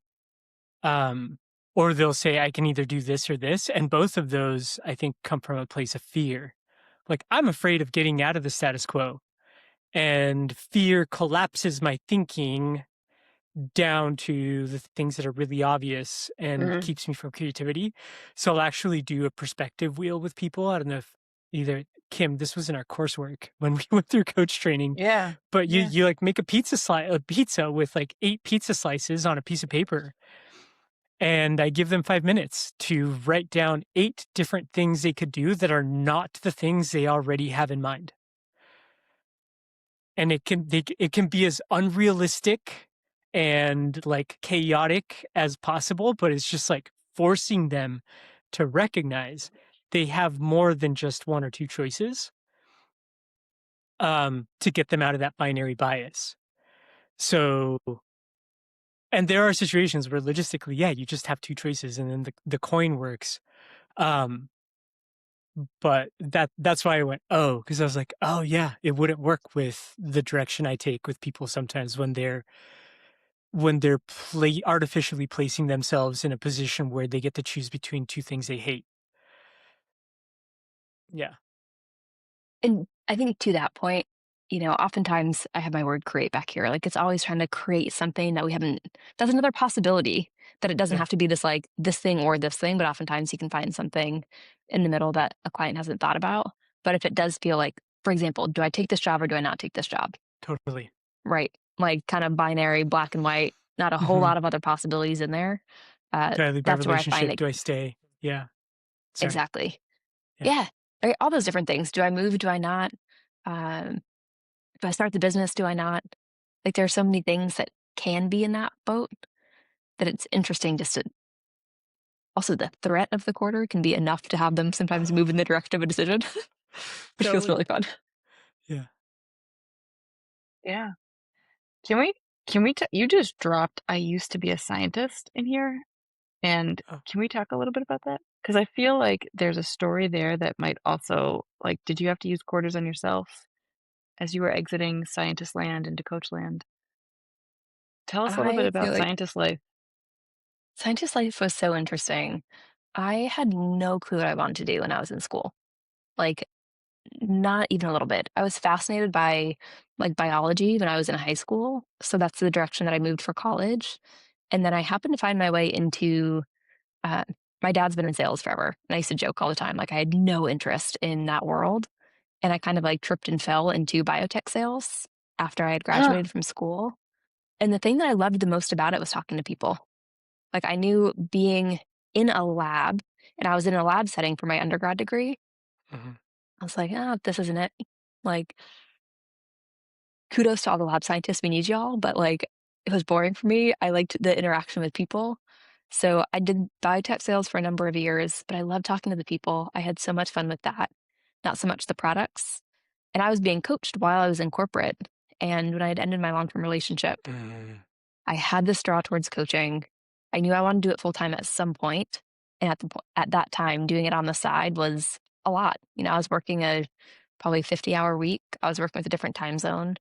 um or they'll say I can either do this or this, and both of those I think come from a place of fear. Like I'm afraid of getting out of the status quo, and fear collapses my thinking down to the things that are really obvious and Mm. keeps me from creativity. So I'll actually do a perspective wheel with people. I don't know if either Kim, this was in our coursework when we went through coach training, Yeah. but you Yeah. you like make a pizza with like 8 pizza slices on a piece of paper. And I give them 5 minutes to write down 8 different things they could do that are not the things they already have in mind. And it can be as unrealistic and like chaotic as possible, but it's just like forcing them to recognize they have more than just one or two choices to get them out of that binary bias. So, and there are situations where logistically, yeah, you just have two choices and then the coin works. Um, but that's why I went, oh, because I was like, oh yeah, it wouldn't work with the direction I take with people sometimes when they're artificially placing themselves in a position where they get to choose between two things they hate. Yeah. and I think to that point, oftentimes I have my word create back here. Like it's always trying to create something that we haven't, that's another possibility that it doesn't Yeah. have to be this like this thing or this thing, but oftentimes you can find something in the middle that a client hasn't thought about. But if it does feel like, for example, do I take this job or do I not take this job? Totally. Right. Like kind of binary, black and white, not a whole Hmm. lot of other possibilities in there. Do I leave my That's where I find relationship? it Do I stay? Yeah. Sorry. exactly. Yeah. Yeah. Right, all those different things. Do I move? Do I not? Um, do I start the business? Do I not? Like there are so many things that can be in that boat that it's interesting just to also the threat of the quarter can be enough to have them sometimes move in the direction of a decision, which feels Totally. really fun. Yeah. Yeah. Can we you just dropped I used to be a scientist in here, and Oh, can we talk a little bit about that? Because I feel like there's a story there that might also like, did you have to use quarters on yourself as you were exiting scientist land into coach land? Tell us a little bit I feel about like scientist life. scientist life was so interesting. I had no clue what I wanted to do when I was in school. Like Not even a little bit. I was fascinated by like biology when I was in high school. So that's the direction that I moved for college. And then I happened to find my way into uh, my dad's been in sales forever. And I used to joke all the time, like I had no interest in that world. And I kind of like tripped and fell into biotech sales after I had graduated from school. And the thing that I loved the most about it was talking to people. Like I knew being in a lab, and I was in a lab setting for my undergrad degree. Mm-hmm. I was like, oh, this isn't it. Like, kudos to all the lab scientists. We need y'all. But like, it was boring for me. I liked the interaction with people. So I did biotech sales for a number of years, but I loved talking to the people. I had so much fun with that, not so much the products. And I was being coached while I was in corporate. And when I had ended my long-term relationship, Mm-hmm. I had this draw towards coaching. I knew I wanted to do it full time at some point. And at that time, doing it on the side was a lot. You know, I was working a probably 50-hour week. I was working with a different time zone.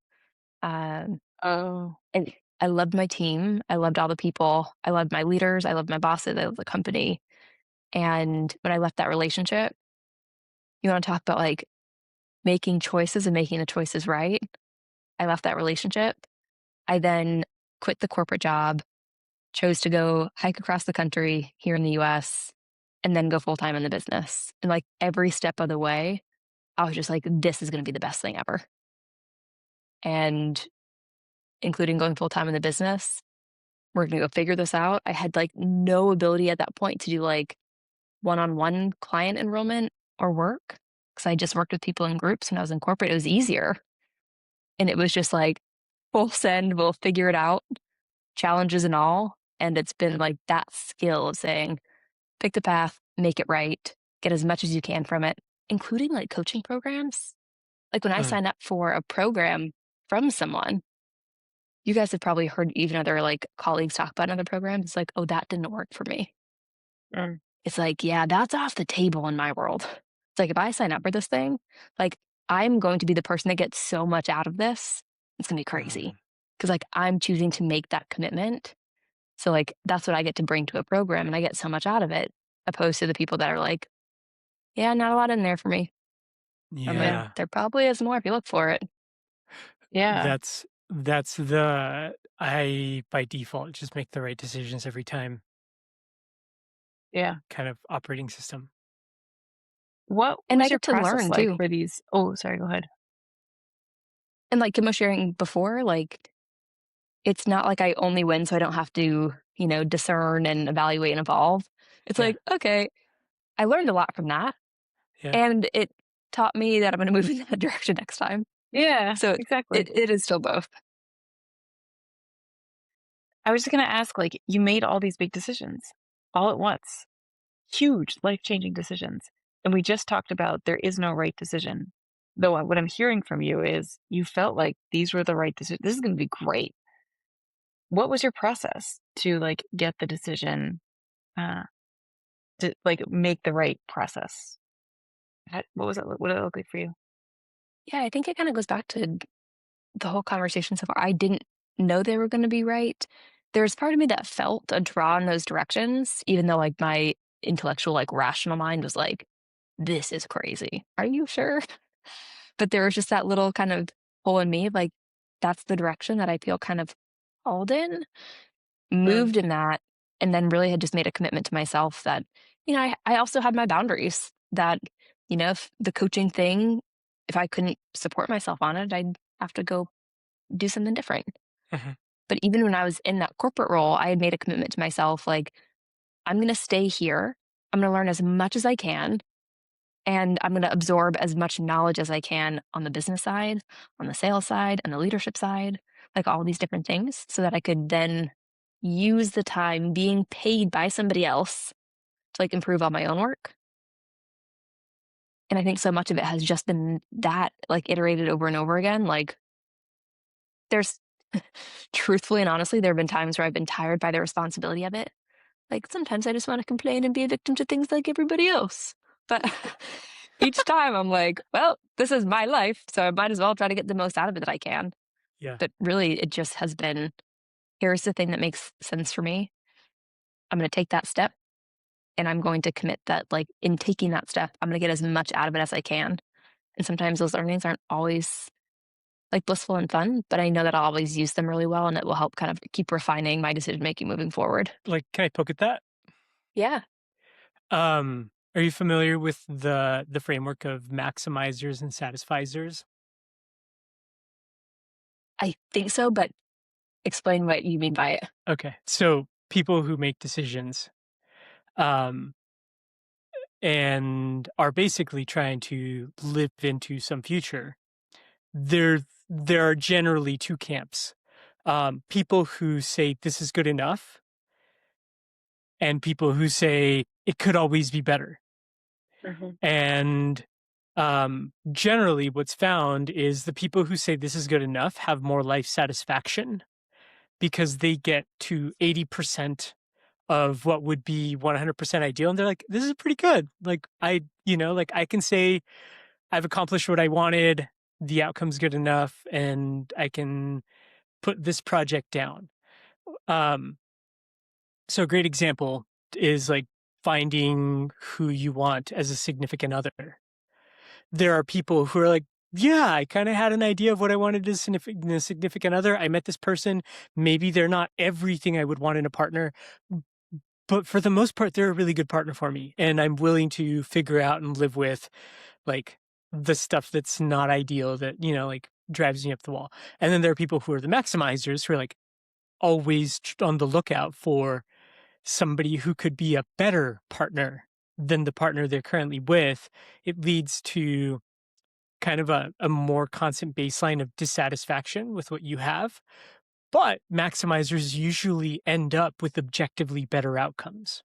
Oh. And I loved my team. I loved all the people. I loved my leaders. I loved my bosses. I loved the company. And when I left that relationship, you want to talk about like making choices and making the choices right. I left that relationship. I then quit the corporate job, chose to go hike across the country here in the US, and then go full time in the business. And like every step of the way, I was just like, this is going to be the best thing ever. And including going full time in the business, we're going to go figure this out. I had like no ability at that point to do like one-on-one client enrollment or work because I just worked with people in groups when I was in corporate. It was easier. And it was just like, full send, we'll figure it out, challenges and all. And it's been like that skill of saying, pick the path, make it right, get as much as you can from it, including like coaching programs. Like when I Mm-hmm. sign up for a program from someone, you guys have probably heard even other like colleagues talk about another program. It's like, oh, that didn't work for me. Mm. It's like, yeah, that's off the table in my world. It's like if I sign up for this thing, like I'm going to be the person that gets so much out of this. It's gonna be crazy. Because like I'm choosing to make that commitment. So like that's what I get to bring to a program and I get so much out of it, opposed to the people that are like, yeah, not a lot in there for me. I'm like, Yeah. there probably is more if you look for it. Yeah. That's the I by default just make the right decisions every time Yeah. kind of operating system. What And I was your get to process learn like too. for these? Oh, sorry, go ahead. And like Kim was sharing before, like it's not like I only win so I don't have to, you know, discern and evaluate and evolve. It's Yeah. like, okay, I learned a lot from that. Yeah. And it taught me that I'm going to move in that direction next time. Yeah, So exactly. it is still both. I was just going to ask, like, you made all these big decisions all at once, huge life-changing decisions. And we just talked about there is no right decision. Though what I'm hearing from you is you felt like these were the right decisions. This is going to be great. What was your process to like get the decision uh, to like make the right process? What was it? What did it look like for you? Yeah, I think it kind of goes back to the whole conversation so far. I didn't know they were going to be right. There's part of me that felt a draw in those directions, even though like my intellectual, like rational mind was like, this is crazy. Are you sure? But there was just that little kind of hole in me, like, that's the direction that I feel kind of called in, Mm, moved in that, and then really had just made a commitment to myself that, you know, I also had my boundaries that, you know, if the coaching thing, if I couldn't support myself on it, I'd have to go do something different. Mm-hmm. But even when I was in that corporate role, I had made a commitment to myself, like, I'm going to stay here. I'm going to learn as much as I can. And I'm going to absorb as much knowledge as I can on the business side, on the sales side, on the leadership side, like all these different things, so that I could then use the time being paid by somebody else to like improve on my own work. And I think so much of it has just been that, like iterated over and over again. Like there's truthfully and honestly, there have been times where I've been tired by the responsibility of it. Like sometimes I just want to complain and be a victim to things like everybody else. But each time I'm like, well, this is my life, so I might as well try to get the most out of it that I can. Yeah. But really, it just has been, here's the thing that makes sense for me. I'm going to take that step and I'm going to commit that, like, in taking that step, I'm going to get as much out of it as I can. And sometimes those learnings aren't always like blissful and fun, but I know that I'll always use them really well and it will help kind of keep refining my decision making moving forward. Like, can I poke at that? Yeah, Are you familiar with the framework of maximizers and satisficers? I think so, but explain what you mean by it. Okay. So people who make decisions um and are basically trying to live into some future. There are generally two camps. People who say this is good enough and people who say it could always be better. Mhm. And generally, what's found is the people who say this is good enough have more life satisfaction because they get to 80% of what would be 100% ideal. And they're like, this is pretty good. Like, like I can say I've accomplished what I wanted, the outcome's good enough, and I can put this project down. Um, so a great example is like finding who you want as a significant other. There are people who are like, yeah, I kind of had an idea of what I wanted as a significant other. I met this person. Maybe they're not everything I would want in a partner, but for the most part, they're a really good partner for me. And I'm willing to figure out and live with like the stuff that's not ideal that, like drives me up the wall. And then there are people who are the maximizers who are like always on the lookout for somebody who could be a better partner than the partner they're currently with. It leads to kind of a more constant baseline of dissatisfaction with what you have. But maximizers usually end up with objectively better outcomes.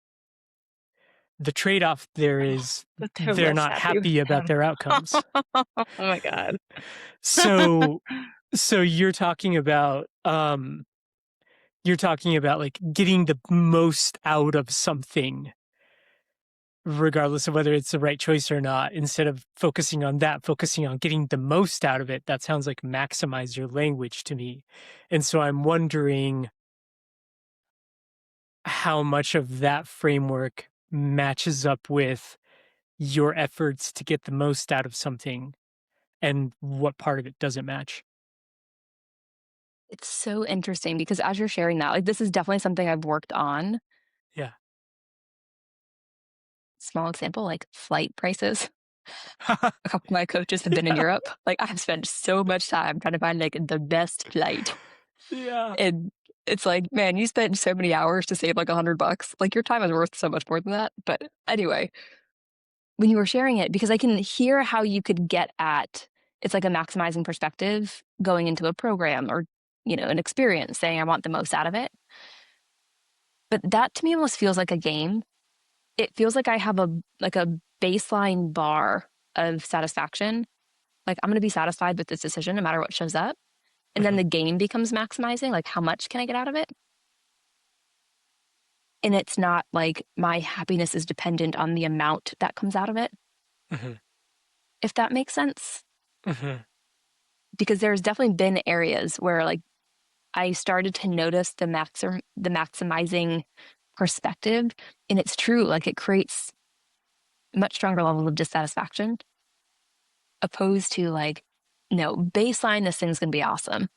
The trade-off there is But they're they're less not happy with happy about them. their outcomes. Oh my God. So so you're talking about like getting the most out of something regardless of whether it's the right choice or not, instead of focusing on that, focusing on getting the most out of it. That sounds like maximize your language to me. And so I'm wondering how much of that framework matches up with your efforts to get the most out of something and what part of it doesn't match. It's so interesting because as you're sharing that, like this is definitely something I've worked on. Yeah. Small example, like flight prices. A couple of my coaches have been in Europe. Like I've spent so much time trying to find like the best flight. Yeah. And it's like, man, you spent so many hours to save like $100. Like your time is worth so much more than that. But anyway, when you were sharing it, because I can hear how you could get at it's like a maximizing perspective going into a program or, an experience saying I want the most out of it. But that to me almost feels like a game. It feels like I have a baseline bar of satisfaction. Like I'm going to be satisfied with this decision no matter what shows up. And then Mhm. the game becomes maximizing, like how much can I get out of it? And it's not like my happiness is dependent on the amount that comes out of it, Mhm. if that makes sense. Mhm. Because there's definitely been areas where like I started to notice the maximizing perspective. And it's true, like it creates much stronger levels of dissatisfaction opposed to like, no, baseline, this thing's going to be awesome.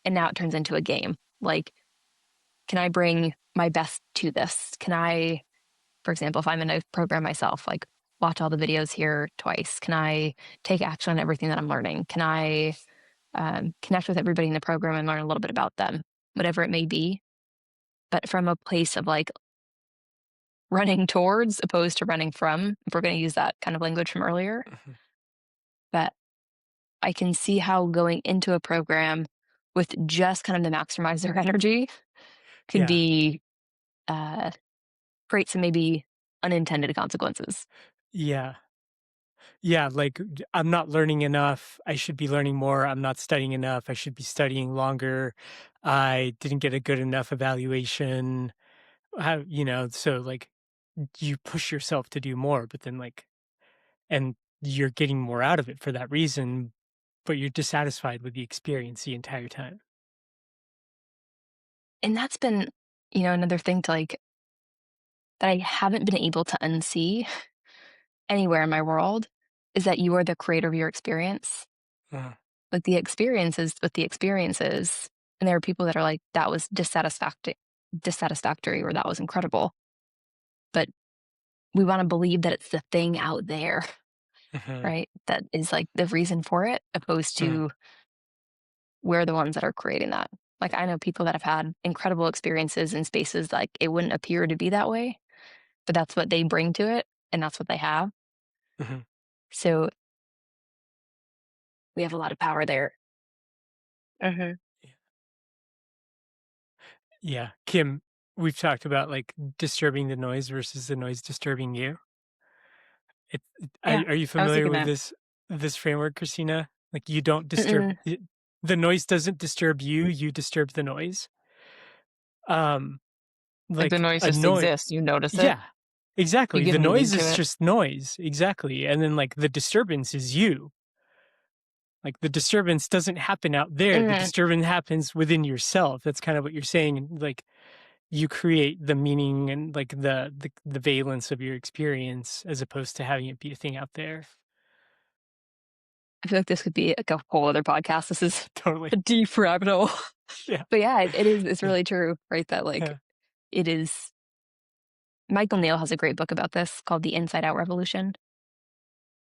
And now it turns into a game. Like, can I bring my best to this? Can I, for example, if I'm in a program myself, like watch all the videos here twice? Can I take action on everything that I'm learning? Can I connect with everybody in the program and learn a little bit about them, whatever it may be? But from a place of like running towards opposed to running from, if we're going to use that kind of language from earlier. Mhm. But I can see how going into a program with just kind of the maximizer energy could Yeah. be create some maybe unintended consequences. Yeah. Yeah, like I'm not learning enough. I should be learning more. I'm not studying enough. I should be studying longer. I didn't get a good enough evaluation. So like you push yourself to do more, but then and you're getting more out of it for that reason, but you're dissatisfied with the experience the entire time. And that's been, another thing to like that I haven't been able to unsee anywhere in my world is that you are the creator of your experience. Uh, Like the experience is what the experience is. And there are people that are like, that was dissatisfactory or that was incredible. But we want to believe that it's the thing out there, mhm, right? That is like the reason for it, opposed mhm, to we're the ones that are creating that. Like I know people that have had incredible experiences in spaces like it wouldn't appear to be that way, but that's what they bring to it and that's what they have. mhm. So we have a lot of power there. Mm-hmm. Yeah. Kim, we've talked about like disturbing the noise versus the noise disturbing you. Yeah, Are you I was familiar thinking with that. this framework, Christina? Like you don't disturb Mm-mm. the noise doesn't disturb you, you disturb the noise. Um Like the like noise a just noise. exists. You notice it. Yeah. You Exactly. give The meaning noise to is it. just noise. Exactly. And then like the disturbance is you. Like the disturbance doesn't happen out there. The Mm. disturbance happens within yourself. That's kind of what you're saying. Like you create the meaning and like the valence of your experience as opposed to having it be a thing out there. I feel like this could be like a whole other podcast. This is Totally. a deep rabbit hole. Yeah. But yeah, it is. It's Yeah. really true, right? That like Yeah. it is. Michael Neal has a great book about this called The Inside Out Revolution.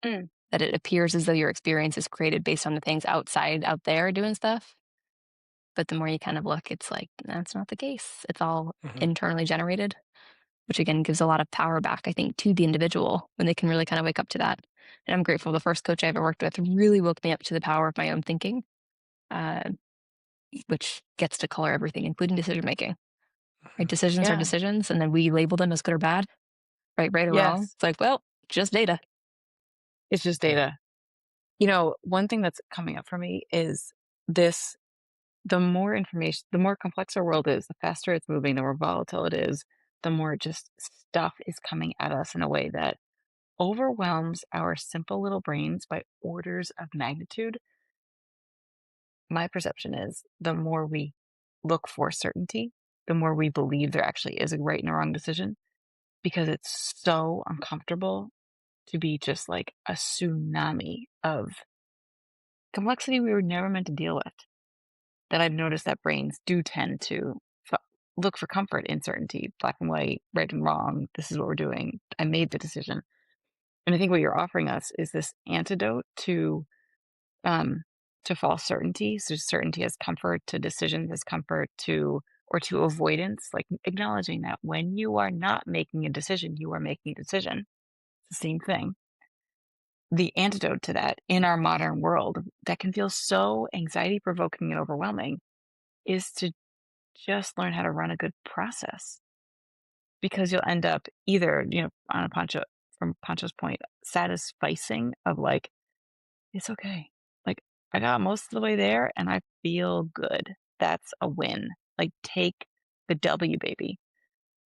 Mm. That it appears as though your experience is created based on the things outside out there doing stuff. But the more you kind of look, it's like that's not the case. It's all Mhm. internally generated, which again gives a lot of power back, I think, to the individual when they can really kind of wake up to that. And I'm grateful the first coach I ever worked with really woke me up to the power of my own thinking, uh, which gets to color everything, including decision making. Right? Decisions are Yeah. decisions, and then we label them as good or bad, right or wrong. Yes. It's like, well, just data. It's just Yeah. data. You know, one thing that's coming up for me is this the more information, the more complex our world is, the faster it's moving, the more volatile it is, the more just stuff is coming at us in a way that overwhelms our simple little brains by orders of magnitude. My perception is the more we look for certainty, the more we believe there actually is a right and a wrong decision because it's so uncomfortable to be just like a tsunami of complexity we were never meant to deal with. That I've noticed that brains do tend to look for comfort in certainty, black and white, right and wrong. This is what we're doing. I made the decision. And I think what you're offering us is this antidote um, to false certainty. So certainty as comfort, to decisions as comfort, or to avoidance, like acknowledging that when you are not making a decision, you are making a decision. It's the same thing. The antidote to that in our modern world that can feel so anxiety provoking and overwhelming is to just learn how to run a good process because you'll end up either, on a from Pancho's point, satisficing of like, it's okay. Like I got most of the way there and I feel good. That's a win. Like take the W, baby.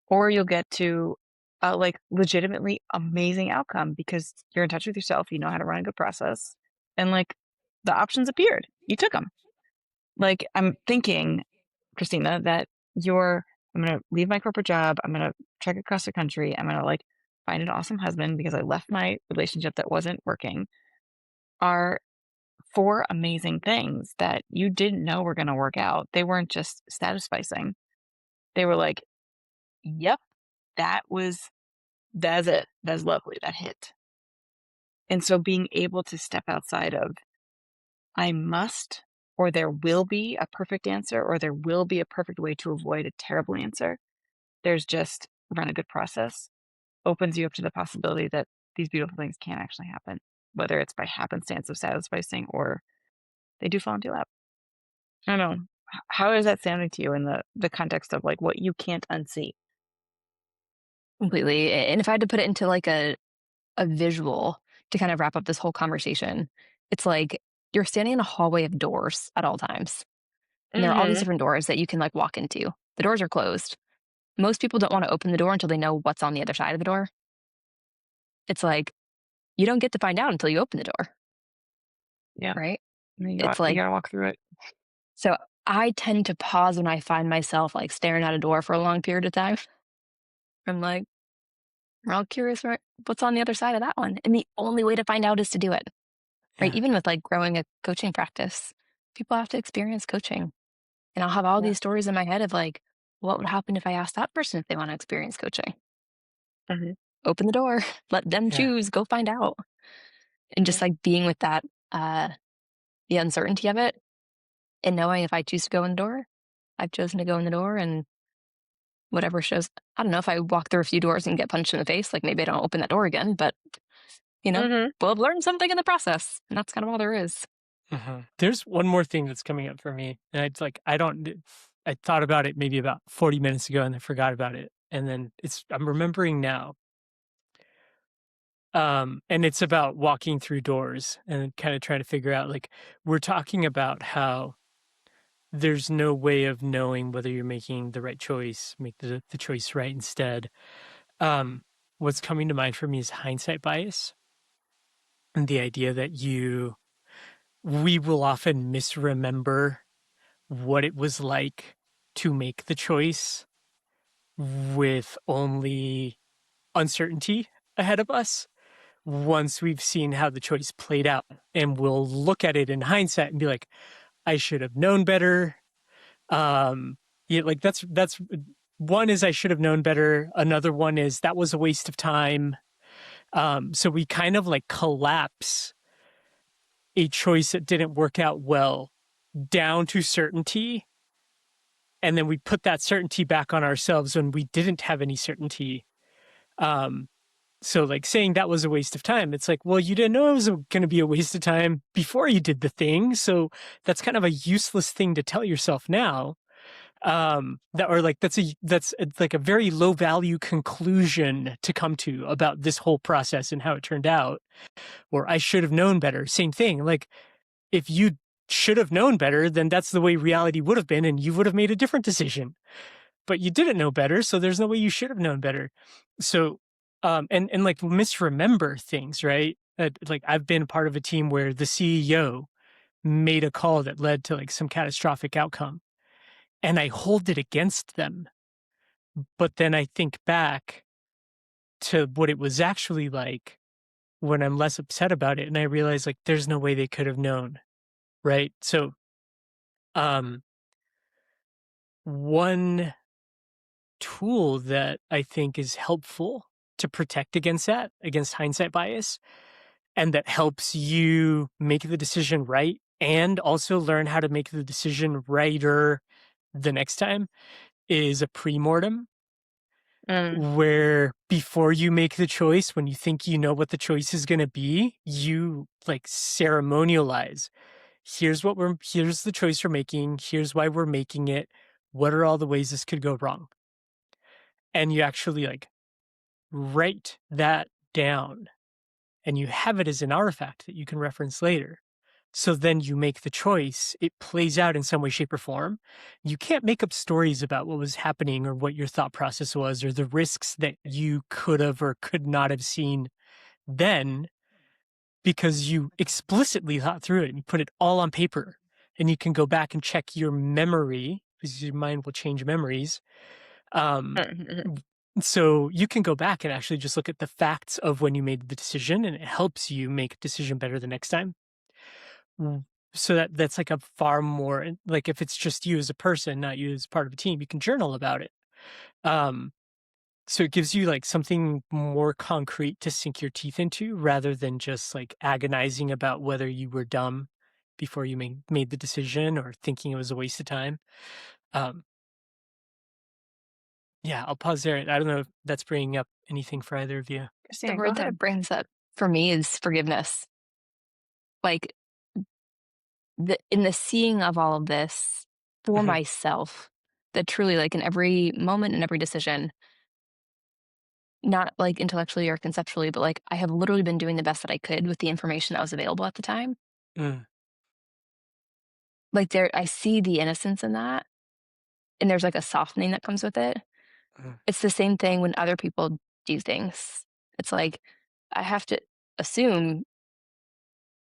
Or you'll get to a like legitimately amazing outcome because you're in touch with yourself. You know how to run a good process and like the options appeared. You took them. Like I'm thinking, Christina, that I'm going to leave my corporate job. I'm going to trek across the country. I'm going to like find an awesome husband because I left my relationship that wasn't working are four amazing things that you didn't know were going to work out. They weren't just satisficing. They were like, yep, that's it. That's lovely. That hit. And so being able to step outside of I must, or there will be a perfect answer, or there will be a perfect way to avoid a terrible answer. There's just run a good process, opens you up to the possibility that these beautiful things can actually happen, whether it's by happenstance of satisficing or they do fall into your lap. I don't know. How is that sounding to you in the context of like what you can't unsee? Completely. And if I had to put it into like a visual to kind of wrap up this whole conversation, it's like you're standing in a hallway of doors at all times. And there are all these Mm-hmm. different doors that you can like walk into. The doors are closed. Most people don't want to open the door until they know what's on the other side of the door. It's like you don't get to find out until you open the door, Yeah. right? You It's you like, gotta walk through it. so I tend to pause when I find myself like staring at a door for a long period of time. I'm like, We're all curious what's on the other side of that one. And the only way to find out is to do it, right? Yeah. Even with like growing a coaching practice, people have to experience coaching. And I'll have all Yeah. these stories in my head of like, what would happen if I asked that person if they want to experience coaching? Mhm. Open the door, let them Yeah. choose, go find out. And just Yeah. like being with that, the uncertainty of it and knowing if I choose to go in the door, I've chosen to go in the door and whatever shows. I don't know if I walk through a few doors and get punched in the face, like maybe I don't open that door again, but Mhm. we'll have learned something in the process. And that's kind of all there is. There's one more thing that's coming up for me, and it's like I thought about it maybe about 40 minutes ago and I forgot about it, and then I'm remembering now. And it's about walking through doors and kind of trying to figure out, like, we're talking about how there's no way of knowing whether you're making the right choice, make the choice right instead. What's coming to mind for me is hindsight bias, and the idea that we will often misremember what it was like to make the choice with only uncertainty ahead of us once we've seen how the choice played out. And we'll look at it in hindsight and be like, I should have known better. Yeah, like that's one is I should have known better. Another one is that was a waste of time. So we kind of like collapse a choice that didn't work out well down to certainty. And then we put that certainty back on ourselves when we didn't have any certainty. So like saying that was a waste of time, it's like, well, you didn't know it was going to be a waste of time before you did the thing. So that's kind of a useless thing to tell yourself now. That's like a very low value conclusion to come to about this whole process and how it turned out. Or I should have known better. Same thing. Like if you should have known better, then that's the way reality would have been, and you would have made a different decision. But you didn't know better, so there's no way you should have known better. So, and like misremember things, right? Like I've been part of a team where the CEO made a call that led to like some catastrophic outcome, and I hold it against them. But then I think back to what it was actually like when I'm less upset about it, and I realize like there's no way they could have known, right? So, um, one tool that I think is helpful to protect against that, against hindsight bias, and that helps you make the decision right and also learn how to make the decision righter the next time is a pre-mortem, Mm. where before you make the choice, when you think you know what the choice is going to be, you like ceremonialize. Here's the choice we're making. Here's why we're making it. What are all the ways this could go wrong? And you actually like write that down, and you have it as an artifact that you can reference later. So then you make the choice. It plays out in some way, shape, or form. You can't make up stories about what was happening or what your thought process was or the risks that you could have or could not have seen then, because you explicitly thought through it and you put it all on paper. And you can go back and check your memory, because your mind will change memories. Mhm. So you can go back and actually just look at the facts of when you made the decision, and it helps you make a decision better the next time. So that's like a far more, like if it's just you as a person, not you as part of a team, you can journal about it. Um, so it gives you like something more concrete to sink your teeth into rather than just like agonizing about whether you were dumb before you made the decision or thinking it was a waste of time. Um, yeah, I'll pause there. I don't know if that's bringing up anything for either of you. The Christina, go word that ahead. it brings up for me is forgiveness. Like in the seeing of all of this for Mhm. myself, that truly like in every moment and every decision, not like intellectually or conceptually, but like I have literally been doing the best that I could with the information that was available at the time. Mm, Like I see the innocence in that, and there's like a softening that comes with it. mm, It's the same thing when other people do things. It's like I have to assume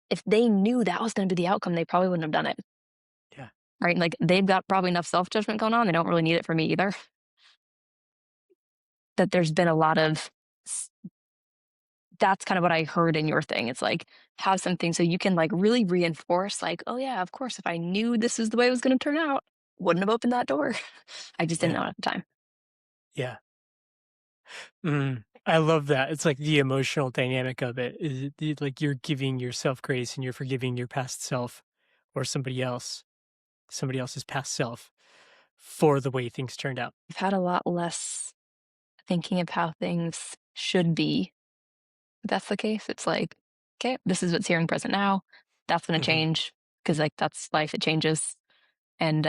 if they knew that was going to be the outcome, they probably wouldn't have done it. yeah. Right. Like they've got probably enough self judgment going on. They don't really need it from me either. That there's been a lot of that's kind of what I heard in your thing. It's like have something so you can like really reinforce like, oh yeah, of course, if I knew this is the way it was going to turn out, wouldn't have opened that door. I just didn't Yeah. know at the time. Yeah. I love that. It's like the emotional dynamic of it is like you're giving yourself grace and you're forgiving your past self or somebody else's past self for the way things turned out. I've had a lot less thinking of how things should be. If that's the case. It's like, okay, this is what's here and present now. That's going to Mhm. change because like that's life. It changes. And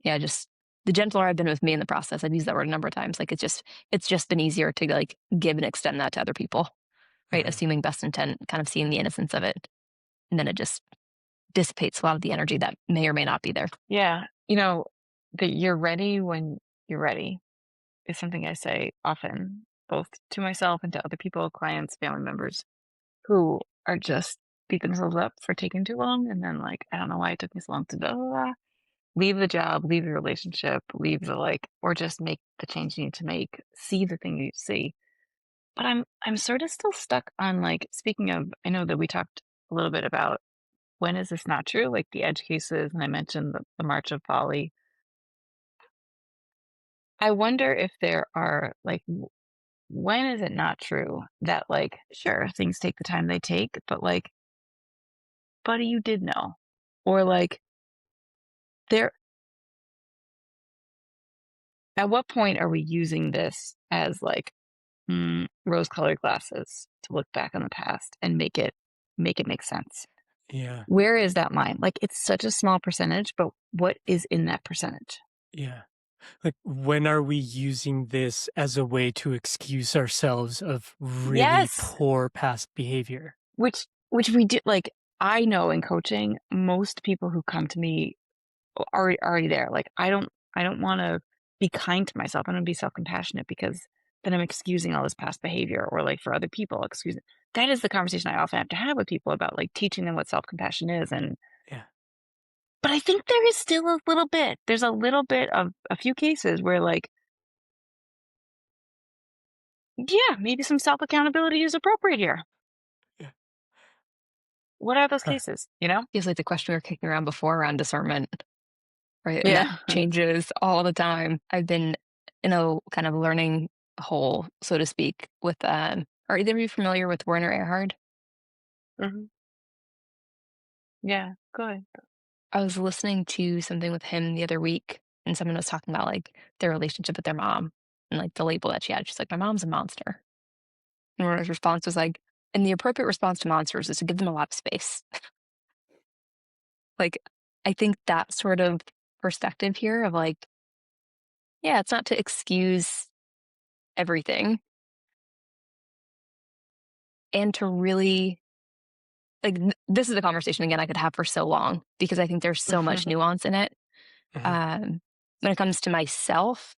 yeah, just the gentler I've been with me in the process. I've used that word a number of times. Like it's just been easier to like give and extend that to other people, right? Mhm. Assuming best intent, kind of seeing the innocence of it. And then it just dissipates a lot of the energy that may or may not be there. Yeah. That you're ready when you're ready is something I say often, both to myself and to other people, clients, family members who are just beat themselves up for taking too long. And then, like, I don't know why it took me so long to blah, blah, blah. Leave the job, leave the relationship, leave the like, or just make the change you need to make, see the thing you see. But I'm sort of still stuck on like, speaking of, I know that we talked a little bit about when is this not true, like the edge cases, and I mentioned the March of Folly. I wonder if there are like, when is it not true that like, sure, things take the time they take, but like, buddy, you did know, or like, there. At what point are we using this as like rose-colored glasses to look back on the past and make it make sense? Yeah. Where is that line? Like, it's such a small percentage, but what is in that percentage? Yeah. Like, when are we using this as a way to excuse ourselves of really Yes. poor past behavior? Which we do. Like, I know in coaching, most people who come to me are already there. Like, I don't want to be kind to myself. I want to be self-compassionate because then I'm excusing all this past behavior, or like for other people, excuse that is the conversation I often have to have with people about like teaching them what self-compassion is. And Yeah. but I think there is still a little bit. There's a little bit of a few cases where like, yeah, maybe some self-accountability is appropriate here. Yeah. What are those Huh. cases, Feels like the question we were kicking around before around discernment, right? And that Yeah. changes all the time. I've been in a kind of learning hole, so to speak, with are either of you familiar with Werner Erhard? Mhm. Yeah, good. I was listening to something with him the other week, and someone was talking about like their relationship with their mom and like the label that she had. She's like, my mom's a monster. And Werner's response was like, and the appropriate response to monsters is to give them a lot of space. Like, I think that sort of perspective here of like, yeah, it's not to excuse everything and to really like this is a conversation again I could have for so long because I think there's so much nuance in it. Mhm. When it comes to myself,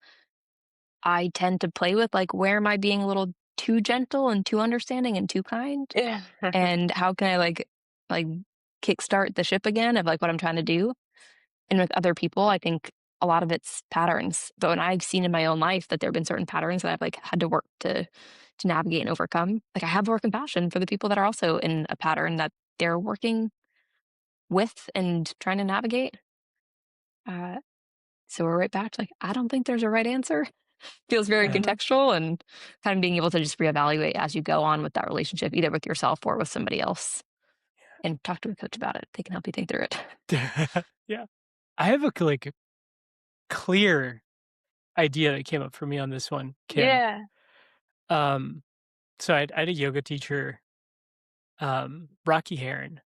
I tend to play with like where am I being a little too gentle and too understanding and too kind, Yeah. and how can I like kickstart the ship again of like what I'm trying to do. And with other people, I think a lot of it's patterns. But when I've seen in my own life that there have been certain patterns that I've like had to work to navigate and overcome, like I have more compassion for the people that are also in a pattern that they're working with and trying to navigate. Uh, so we're right back to like, I don't think there's a right answer. Feels very Yeah. contextual and kind of being able to just reevaluate as you go on with that relationship, either with yourself or with somebody else, and talk to a coach about it. They can help you think through it. Yeah. I have a like clear idea that came up for me on this one, Kim. Yeah. Um, so I had a yoga teacher, Rocky Heron,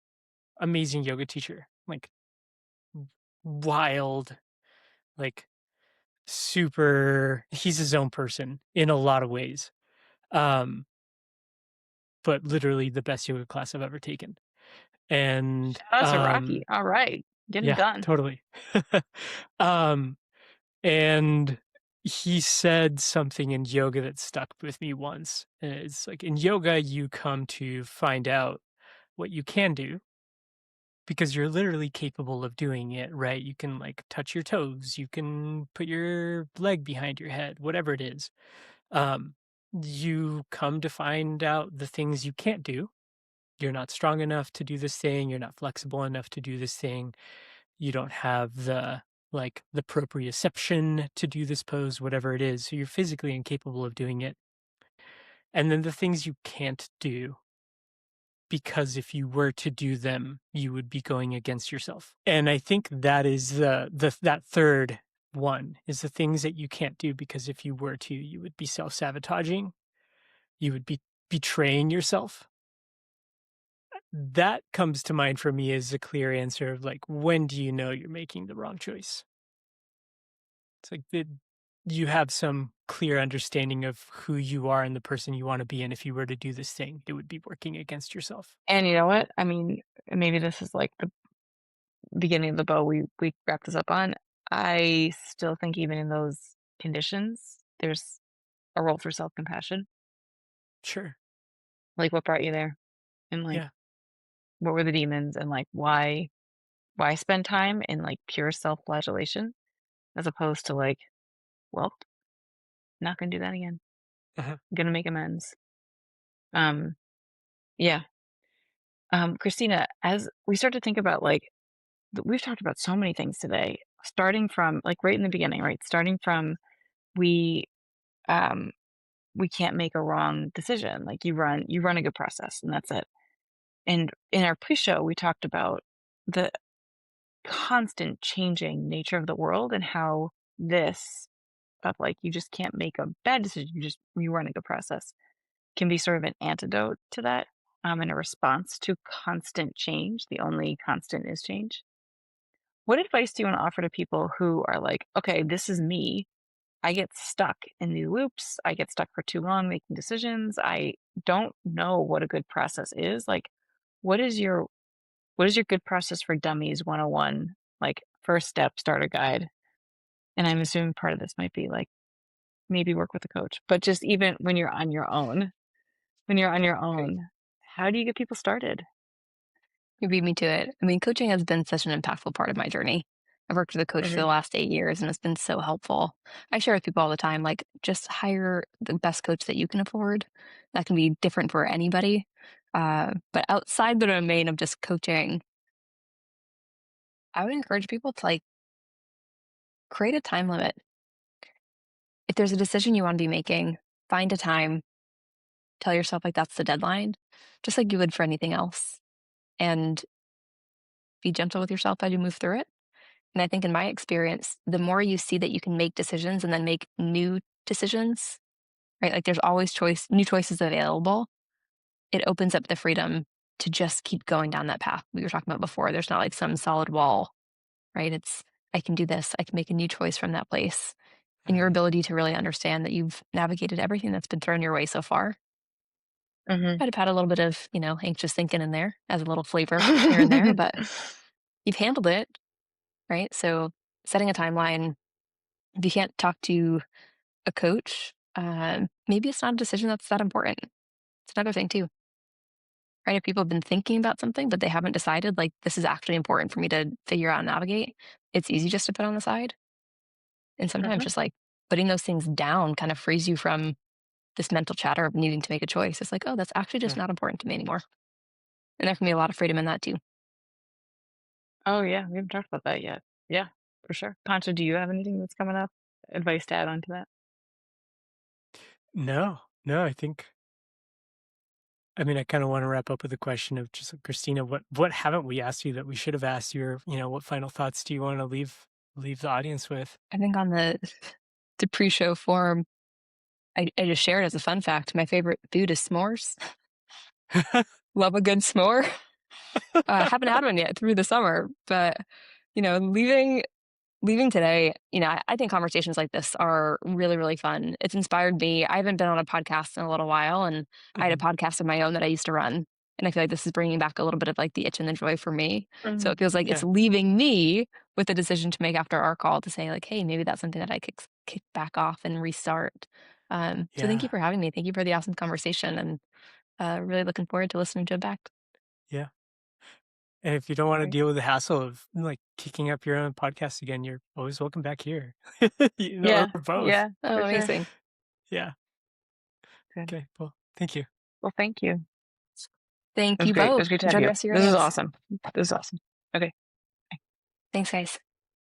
amazing yoga teacher, like wild, like super. He's his own person in a lot of ways. Um, but literally the best yoga class I've ever taken. And Shout out to Rocky. All right. Getting yeah, done. totally. um, and he said something in yoga that stuck with me once. And it's like in yoga, you come to find out what you can do because you're literally capable of doing it, right? You can like touch your toes, you can put your leg behind your head, whatever it is. Um, you come to find out the things you can't do. You're not strong enough to do this thing. You're not flexible enough to do this thing. You don't have the proprioception to do this pose, whatever it is. So you're physically incapable of doing it. And then the things you can't do, because if you were to do them, you would be going against yourself. And I think that is that third one is the things that you can't do, because if you were to, you would be self-sabotaging. You would be betraying yourself. That comes to mind for me as a clear answer of like, when do you know you're making the wrong choice? It's like you have some clear understanding of who you are and the person you want to be. And if you were to do this thing, it would be working against yourself. And you know what? I mean, maybe this is like the beginning of the bow we wrapped this up on. I still think even in those conditions, there's a role for self-compassion. Sure. Like what brought you there? And like Yeah. what were the demons, and like why spend time in like pure self-flagellation as opposed to like, well, not gonna do that again. Uh-huh. Gonna make amends. Yeah. Christina, as we start to think about like we've talked about so many things today, starting from like right in the beginning, right? Starting from we um we can't make a wrong decision. Like you run a good process and that's it. And in our pre-show, we talked about the constant changing nature of the world and how this of like you just can't make a bad decision, you run a good process can be sort of an antidote to that, and a response to constant change. The only constant is change. What advice do you want to offer to people who are like, okay, this is me. I get stuck in these loops. I get stuck for too long making decisions. I don't know what a good process is. Like, what is your good process for dummies 101? Like first step starter guide. And I'm assuming part of this might be like maybe work with a coach, but just even when you're on your own, Right. how do you get people started? You beat me to it. I mean, coaching has been such an impactful part of my journey. I've worked with a coach for the Mhm. last 8 years, and it's been so helpful. I share with people all the time, like, just hire the best coach that you can afford. That can be different for anybody. But outside the domain of just coaching, I would encourage people to like create a time limit. If there's a decision you want to be making, find a time, tell yourself like that's the deadline, just like you would for anything else. And be gentle with yourself as you move through it. And I think in my experience, the more you see that you can make decisions and then make new decisions, right? Like there's always new choices available. It opens up the freedom to just keep going down that path we were talking about before. There's not like some solid wall, right? It's, I can do this. I can make a new choice from that place. And your Mhm. ability to really understand that you've navigated everything that's been thrown your way so far. Mhm. Might have had a little bit of, anxious thinking in there as a little flavor here and there, but you've handled it, right? So setting a timeline, if you can't talk to a coach, maybe it's not a decision that's that important. It's another thing too, right? If people have been thinking about something, but they haven't decided, like, this is actually important for me to figure out and navigate, it's easy just to put on the side. And sometimes Mhm. just like putting those things down kind of frees you from this mental chatter of needing to make a choice. It's like, oh, that's actually just Yeah. not important to me anymore. And there can be a lot of freedom in that too. Oh yeah, we haven't talked about that yet. Yeah, for sure. Pancho, do you have anything that's coming up? Advice to add on to that? No, no, I mean, I kind of want to wrap up with a question of just like, Christina, what haven't we asked you that we should have asked you? Or, what final thoughts do you want to leave the audience with? I think on the pre-show forum, I just shared as a fun fact, my favorite food is s'mores. Love a good s'more. Haven't had one yet through the summer, but leaving today, I think conversations like this are really, really fun. It's inspired me. I haven't been on a podcast in a little while, and I had a Mhm. podcast of my own that I used to run. And I feel like this is bringing back a little bit of like the itch and the joy for me. So it Mhm. feels like it's Yeah, leaving me with a decision to make after our call to say like, hey, maybe that's something that I kick back off and restart. So thank you yeah, for having me. Thank you for the awesome conversation, and really looking forward to listening to it back. yeah. And if you don't want to Great. deal with the hassle of like kicking up your own podcast again, you're always welcome back here. Yeah, Or both. yeah, Oh, for sure. amazing. Yeah. Good. Okay, well, thank you. Well, thank you. Thank It was you great. It both. was great to have Enjoy the you. rest of your This is days. awesome. This is awesome. Okay. Thanks, guys.